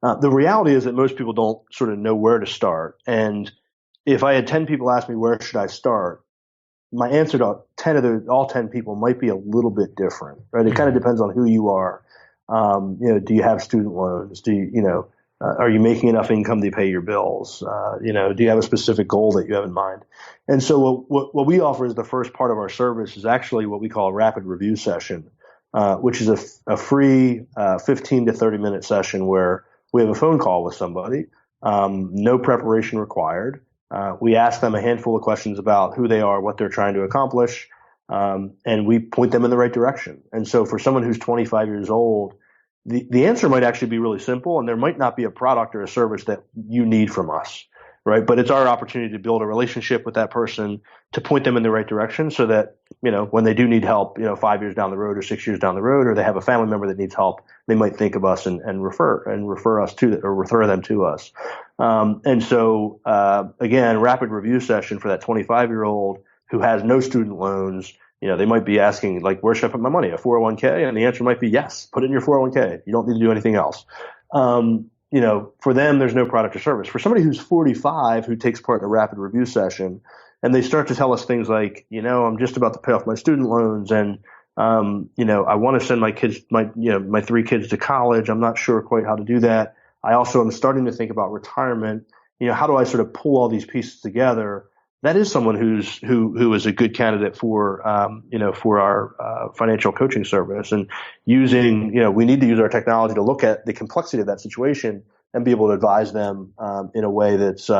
The reality is that most people don't sort of know where to start. And if I had 10 people ask me where should I start, my answer to all 10 people might be a little bit different, right? It kind of depends on who you are. Do you have student loans? Are you making enough income to pay your bills? Do you have a specific goal that you have in mind? And so what we offer as the first part of our service is actually what we call a rapid review session, which is a free 15 to 30 minute session where we have a phone call with somebody, no preparation required. We ask them a handful of questions about who they are, what they're trying to accomplish, and we point them in the right direction. And so for someone who's 25 years old, the answer might actually be really simple, and there might not be a product or a service that you need from us, right? But it's our opportunity to build a relationship with that person, to point them in the right direction so that, when they do need help, 5 years down the road or 6 years down the road, or they have a family member that needs help, they might think of us and refer them to us. Again, rapid review session for that 25-year-old who has no student loans. They might be asking, like, where should I put my money? A 401k? And the answer might be yes, put it in your 401k. You don't need to do anything else. For them, there's no product or service. For somebody who's 45 who takes part in a rapid review session, and they start to tell us things like, I'm just about to pay off my student loans, and I want to send my kids, my 3 kids to college. I'm not sure quite how to do that. I also am starting to think about retirement. How do I sort of pull all these pieces together? That is someone who is a good candidate for our financial coaching service, and using, we need to use our technology to look at the complexity of that situation and be able to advise them in a way that's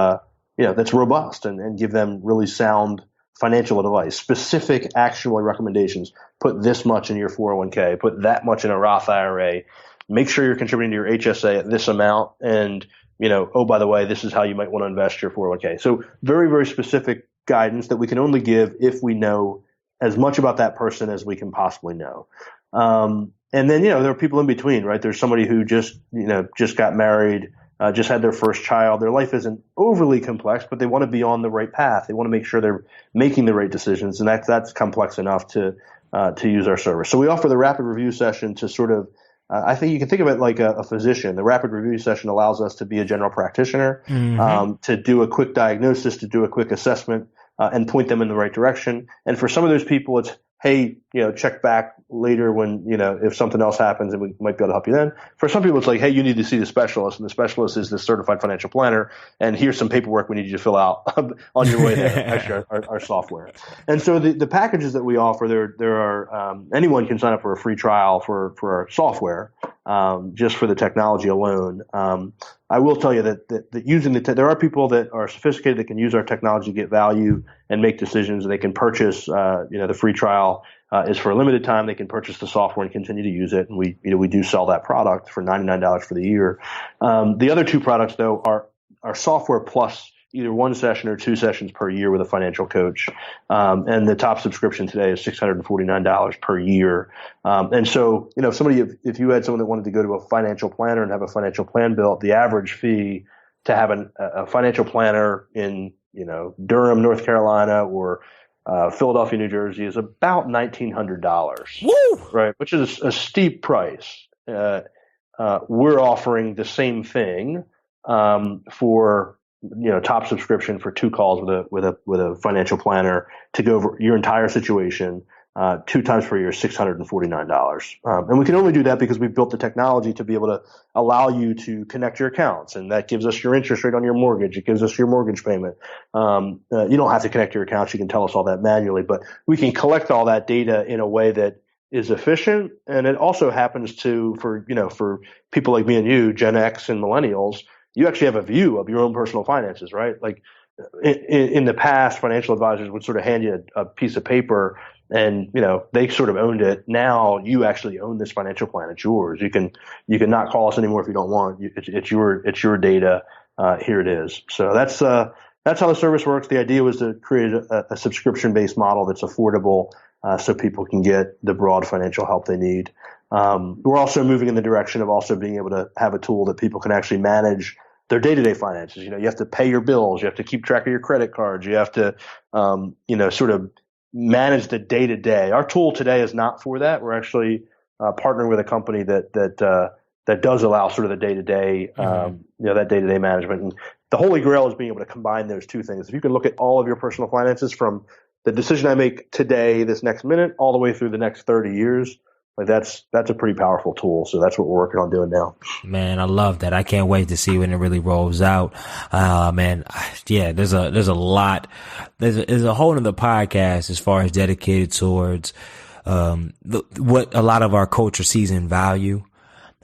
robust and give them really sound financial advice, specific actionable recommendations. Put this much in your 401k, put that much in a Roth IRA, make sure you're contributing to your HSA at this amount, and oh, by the way, this is how you might want to invest your 401k. So very, very specific guidance that we can only give if we know as much about that person as we can possibly know. And then, there are people in between, right? There's somebody who just got married, just had their first child. Their life isn't overly complex, but they want to be on the right path. They want to make sure they're making the right decisions. And that's complex enough to use our service. So we offer the rapid review session to sort of, I think you can think of it like a physician. The rapid review session allows us to be a general practitioner, to do a quick diagnosis, to do a quick assessment, and point them in the right direction. And for some of those people, it's, hey, check back later when, if something else happens, and we might be able to help you then. For some people, it's like, hey, you need to see the specialist, and the specialist is the certified financial planner, and here's some paperwork we need you to fill out on your way there, actually our software. And so the packages that we offer, there are, anyone can sign up for a free trial for our software, just for the technology alone. I will tell you that using there are people that are sophisticated that can use our technology to get value and make decisions, and they can purchase, the free trial is for a limited time. They can purchase the software and continue to use it. And we do sell that product for $99 for the year. The other 2 products, though, are software plus either 1 session or 2 sessions per year with a financial coach. And the top subscription today is $649 per year. And so, if you had someone that wanted to go to a financial planner and have a financial plan built, the average fee to have a financial planner in, Durham, North Carolina, or Philadelphia, New Jersey, is about $1,900, right? Which is a steep price. We're offering the same thing for top subscription for 2 calls with a financial planner to go over your entire situation 2 times per year, $649. And we can only do that because we've built the technology to be able to allow you to connect your accounts, and that gives us your interest rate on your mortgage. It gives us your mortgage payment. You don't have to connect your accounts; you can tell us all that manually, but we can collect all that data in a way that is efficient, and it also happens to for people like me and you, Gen X and millennials. You actually have a view of your own personal finances, right? Like in the past, financial advisors would sort of hand you a piece of paper and, they sort of owned it. Now you actually own this financial plan. It's yours. You can not call us anymore if you don't want. It's your data. Here it is. So that's how the service works. The idea was to create a subscription-based model that's affordable, so people can get the broad financial help they need. We're also moving in the direction of also being able to have a tool that people can actually manage their day-to-day finances. You have to pay your bills. You have to keep track of your credit cards. You have to, sort of manage the day-to-day. Our tool today is not for that. We're actually partnering with a company that does allow sort of the day-to-day, that day-to-day management. And the holy grail is being able to combine those two things. If you can look at all of your personal finances from the decision I make today, this next minute, all the way through the next 30 years, like that's a pretty powerful tool. So that's what we're working on doing now. Man, I love that. I can't wait to see when it really rolls out. Man, yeah, there's a lot. There's a whole nother podcast as far as dedicated towards, what a lot of our culture sees in value.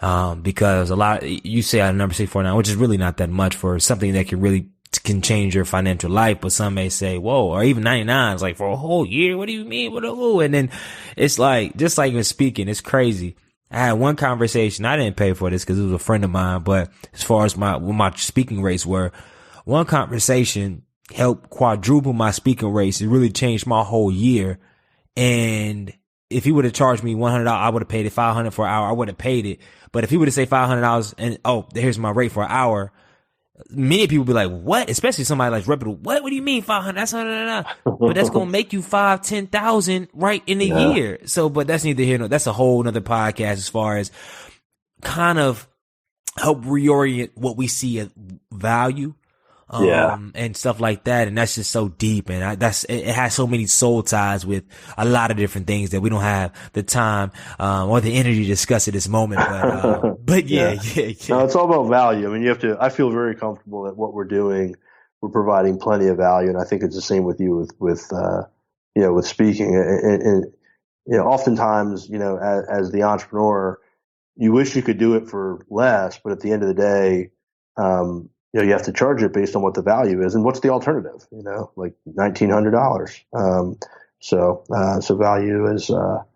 Because you say a number 649, which is really not that much for something that can change your financial life, but some may say, whoa, or even 99 is like for a whole year. What do you mean? And then it's like, just like in speaking, it's crazy. I had one conversation. I didn't pay for this because it was a friend of mine, but as far as what my speaking rates were, one conversation helped quadruple my speaking rates. It really changed my whole year. And if he would have charged me $100, I would have paid it. $500 for an hour, I would have paid it. But if he would have said $500 and, here's my rate for an hour, many people be like, what? Especially somebody like reputable. What do you mean 500? That's not. But that's going to make you 10,000 right in a year. So, but that's neither here nor that's a whole nother podcast as far as kind of help reorient what we see as value. And stuff like that. And that's just so deep. And it has so many soul ties with a lot of different things that we don't have the time, or the energy to discuss at this moment. But yeah. No, it's all about value. I mean, I feel very comfortable that what we're doing, we're providing plenty of value. And I think it's the same with you with speaking. And oftentimes, as the entrepreneur, you wish you could do it for less, but at the end of the day, you have to charge it based on what the value is, and what's the alternative? Like $1,900. So value is the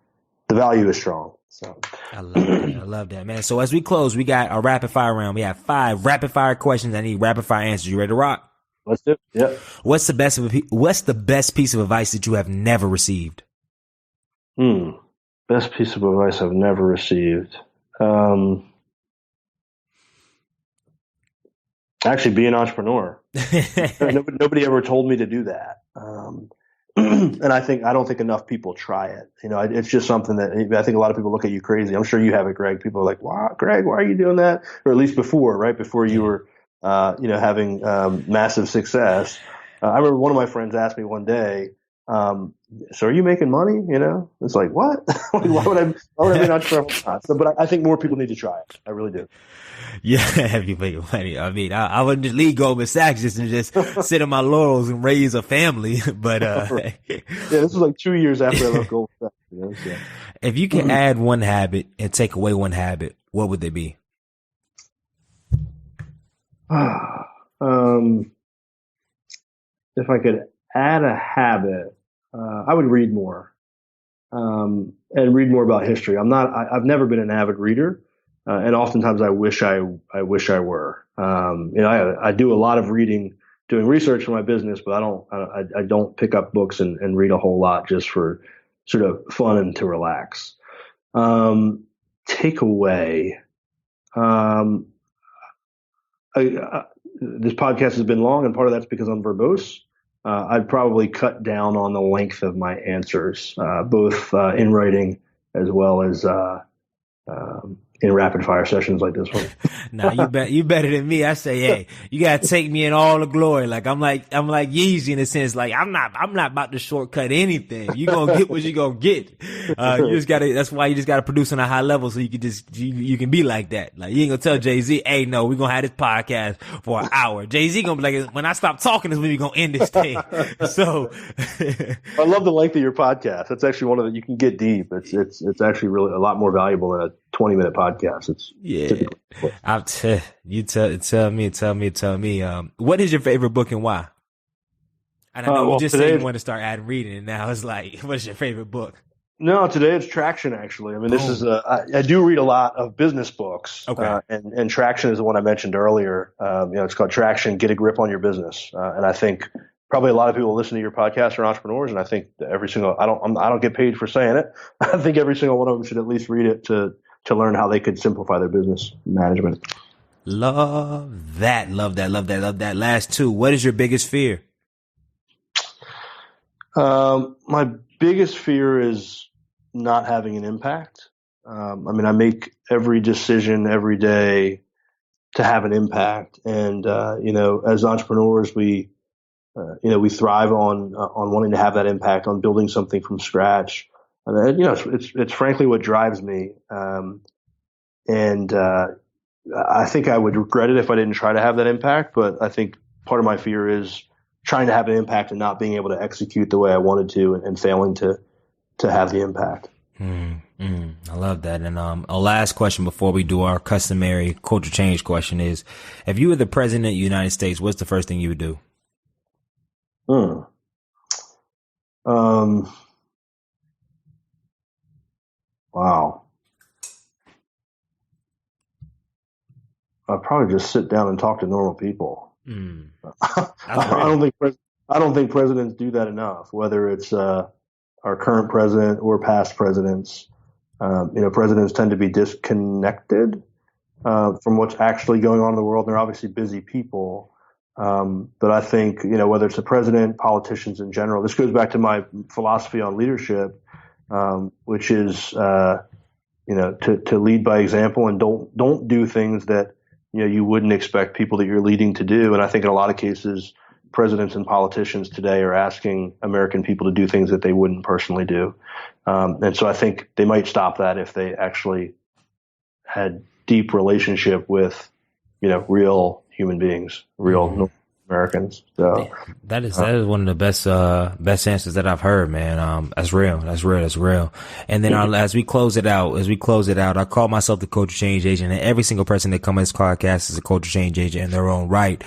value is strong. So I love that, man. So as we close, we got a rapid fire round. We have 5 rapid fire questions. I need rapid fire answers. You ready to rock? Let's do it. Yep. What's the best piece of advice that you have never received? Best piece of advice I've never received. Actually, be an entrepreneur. Nobody ever told me to do that. And I don't think enough people try it. It's just something that I think a lot of people look at you crazy. I'm sure you have it, Greg. People are like, wow, Greg, why are you doing that? Or at least before, right? Before you were, having massive success. I remember one of my friends asked me one day, so are you making money? It's like, what? Why would I be an entrepreneur? But I think more people need to try it. I really do. Yeah, have you making money? I mean, I wouldn't just leave Goldman Sachs just sit on my laurels and raise a family. But right. Yeah, this was like 2 years after I left Goldman Sachs. So. If you can add one habit and take away one habit, what would they be? If I could add a habit, I would read more, and read more about history. I've never been an avid reader. And oftentimes I wish I were. I do a lot of reading, doing research for my business, but I don't pick up books and read a whole lot just for sort of fun and to relax. Take away. This podcast has been long, and part of that's because I'm verbose. I'd probably cut down on the length of my answers, both in writing as well as in rapid fire sessions like this one. Nah, you better than me. I say, hey, you gotta take me in all the glory. Like I'm like Yeezy in a sense. Like I'm not about to shortcut anything. You gonna get what you gonna get. You just gotta. That's why you just gotta produce on a high level so you can just you can be like that. Like you ain't gonna tell Jay-Z, hey, no, we're gonna have this podcast for an hour. Jay-Z gonna be like, when I stop talking is when we gonna end this thing. So I love the length of your podcast. That's actually one of the, you can get deep. It's actually really a lot more valuable than a 20-minute podcast. It's you tell me. What is your favorite book and why? And I know you just said you want to start adding reading, and now it's like, what's your favorite book? No, today it's Traction. Actually, I mean, this is I do read a lot of business books. Okay, and Traction is the one I mentioned earlier. It's called Traction: Get a Grip on Your Business. And I think probably a lot of people listen to your podcast are entrepreneurs, and I think every single I don't get paid for saying it. I think every single one of them should at least read it to learn how they could simplify their business management. Love that. Last two. What is your biggest fear? My biggest fear is not having an impact. I mean, I make every decision every day to have an impact. And, as entrepreneurs, we thrive on wanting to have that impact, on building something from scratch. And, it's frankly what drives me. I think I would regret it if I didn't try to have that impact. But I think part of my fear is trying to have an impact and not being able to execute the way I wanted to and failing to have the impact. I love that. And a last question before we do our customary culture change question is, if you were the president of the United States, what's the first thing you would do? Wow. I'd probably just sit down and talk to normal people. I don't think presidents do that enough, whether it's our current president or past presidents. Presidents tend to be disconnected from what's actually going on in the world. They're obviously busy people. But I think, whether it's the president, politicians in general, this goes back to my philosophy on leadership, which is, to lead by example and don't do things that, you wouldn't expect people that you're leading to do. And I think in a lot of cases, presidents and politicians today are asking American people to do things that they wouldn't personally do. And so I think they might stop that if they actually had deep relationship with, real human beings, real Americans. So that is one of the best answers that I've heard, man. That's real. And then as we close it out, I call myself the culture change agent, and every single person that comes on this podcast is a culture change agent in their own right.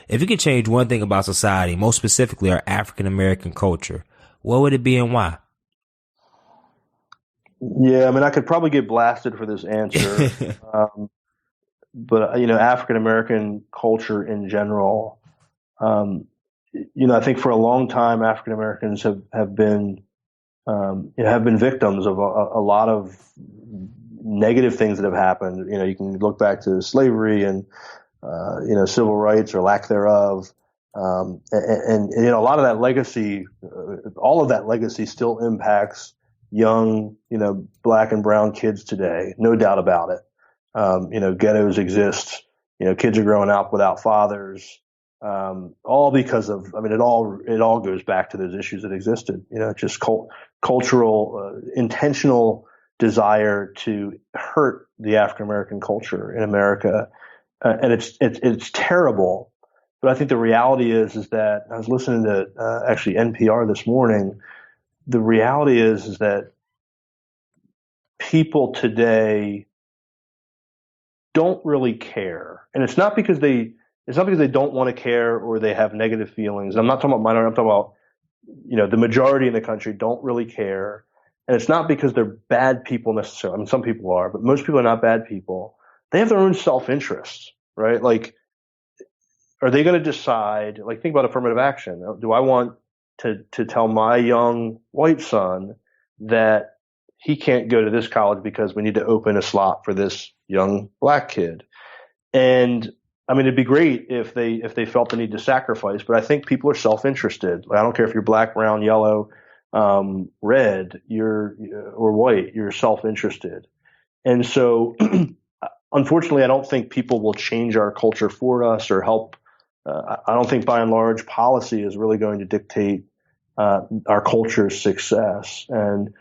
If you could change one thing about society, most specifically our African American culture, what would it be and why? Yeah, I mean, I could probably get blasted for this answer. But African American culture in general, I think for a long time, African Americans have been victims of a lot of negative things that have happened. You can look back to slavery and, civil rights or lack thereof. And a lot of that legacy, all of that legacy still impacts young, black and brown kids today. No doubt about it. Ghettos exist, kids are growing up without fathers. All because of, it all goes back to those issues that existed, just cultural, intentional desire to hurt the African American culture in America. And it's terrible. But I think the reality is that I was listening to, actually NPR this morning. The reality is that people today don't really care. And it's not because they don't want to care or they have negative feelings. I'm not talking about minority. I'm talking about, the majority in the country don't really care. And it's not because they're bad people necessarily. Some people are, but most people are not bad people. They have their own self-interest, right? Like, are they going to decide, like, think about affirmative action. Do I want to tell my young white son that he can't go to this college because we need to open a slot for this young black kid? And it'd be great if they felt the need to sacrifice, but I think people are self-interested. I don't care if you're black, brown, yellow, red, or white, you're self-interested. And so, unfortunately, I don't think people will change our culture for us or help. I don't think, by and large, policy is really going to dictate our culture's success. And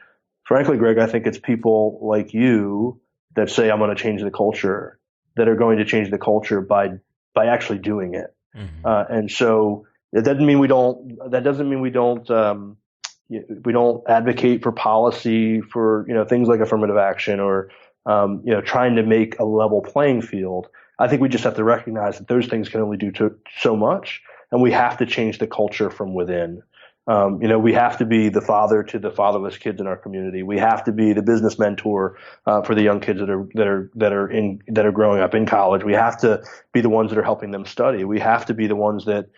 frankly, Greg, I think it's people like you that say, I'm going to change the culture, that are going to change the culture by actually doing it. Mm-hmm. And so that doesn't mean we don't advocate for policy for, things like affirmative action or, trying to make a level playing field. I think we just have to recognize that those things can only do so much, and we have to change the culture from within. We have to be the father to the fatherless kids in our community. We have to be the business mentor for the young kids that are growing up in college. We have to be the ones that are helping them study. We have to be the ones that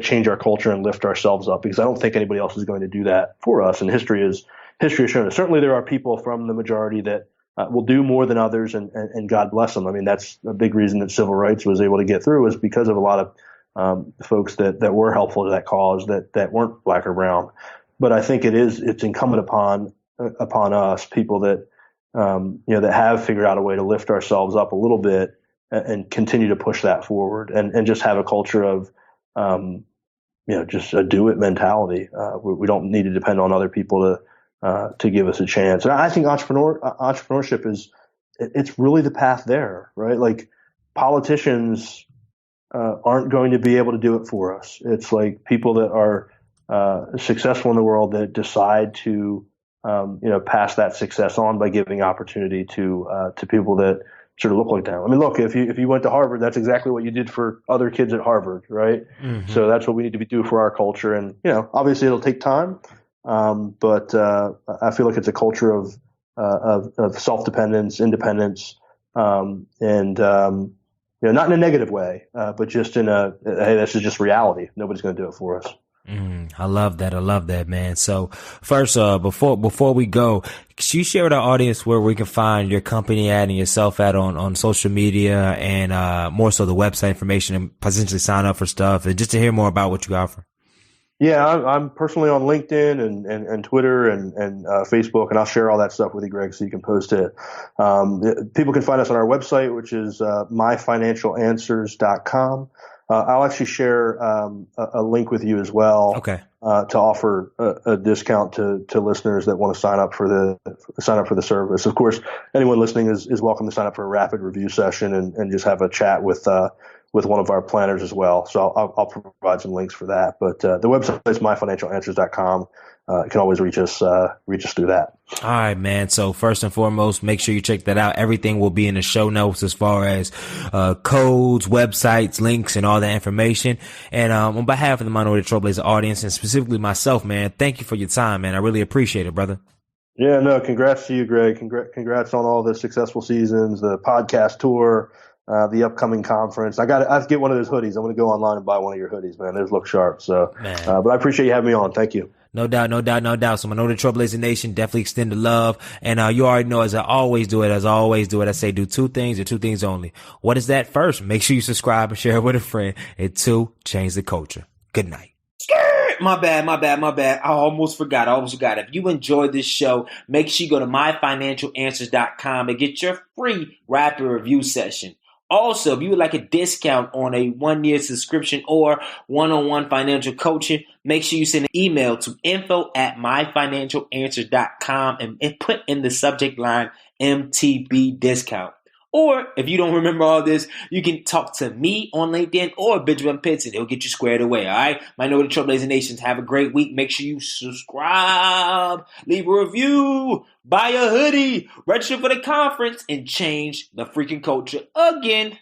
change our culture and lift ourselves up, because I don't think anybody else is going to do that for us. And history has shown us. Certainly, there are people from the majority that will do more than others, and God bless them. I mean, that's a big reason that civil rights was able to get through, is because of a lot of folks that were helpful to that cause that weren't black or brown. But I think it's incumbent upon us, people that that have figured out a way to lift ourselves up a little bit and continue to push that forward, and just have a culture of just a do it mentality. We don't need to depend on other people to give us a chance. And I think entrepreneurship it's really the path there, right? Like, politicians aren't going to be able to do it for us. It's like people that are successful in the world that decide to pass that success on by giving opportunity to people that sort of look like them. I mean, look, if you went to Harvard, that's exactly what you did for other kids at Harvard, right? Mm-hmm. So that's what we need to do for our culture. And obviously it'll take time, but I feel like it's a culture of self-dependence, independence, and not in a negative way, but just in hey, this is just reality. Nobody's going to do it for us. I love that, man. So first, before we go, could you share with our audience where we can find your company at and yourself at on social media, and more so the website information, and potentially sign up for stuff, and just to hear more about what you offer? Yeah, I'm personally on LinkedIn and Twitter and Facebook, and I'll share all that stuff with you, Greg, so you can post it. People can find us on our website, which is myfinancialanswers.com. I'll actually share a link with you as well. Okay. To offer a discount to listeners that want to sign up for the service. Of course, anyone listening is welcome to sign up for a rapid review session and just have a chat with one of our planners as well. So I'll provide some links for that. But the website is myfinancialanswers.com. You can always reach us through that. All right, man. So first and foremost, make sure you check that out. Everything will be in the show notes as far as codes, websites, links, and all that information. And on behalf of the Minority Trailblazer audience, and specifically myself, man, thank you for your time, man. I really appreciate it, brother. Yeah, no, congrats to you, Greg. Congrats on all the successful seasons, the podcast tour, the upcoming conference. I have to get one of those hoodies. I'm going to go online and buy one of your hoodies, man. Those look sharp. So, but I appreciate you having me on. Thank you. No doubt. So Minority Trailblazer Nation, definitely extend the love. And you already know, as I always do it, I say do two things and two things only. What is that? First, make sure you subscribe and share it with a friend. And two, change the culture. Good night. My bad. I almost forgot. If you enjoyed this show, make sure you go to myfinancialanswers.com and get your free rapid review session. Also, if you would like a discount on a 1-year subscription or one-on-one financial coaching, make sure you send an email to info@myfinancialanswers.com and put in the subject line MTB discount. Or if you don't remember all this, you can talk to me on LinkedIn or Benjamin Pitts, and it'll get you squared away. All right, Minority Trailblazer Nations, have a great week. Make sure you subscribe, leave a review, buy a hoodie, register for the conference, and change the freaking culture again.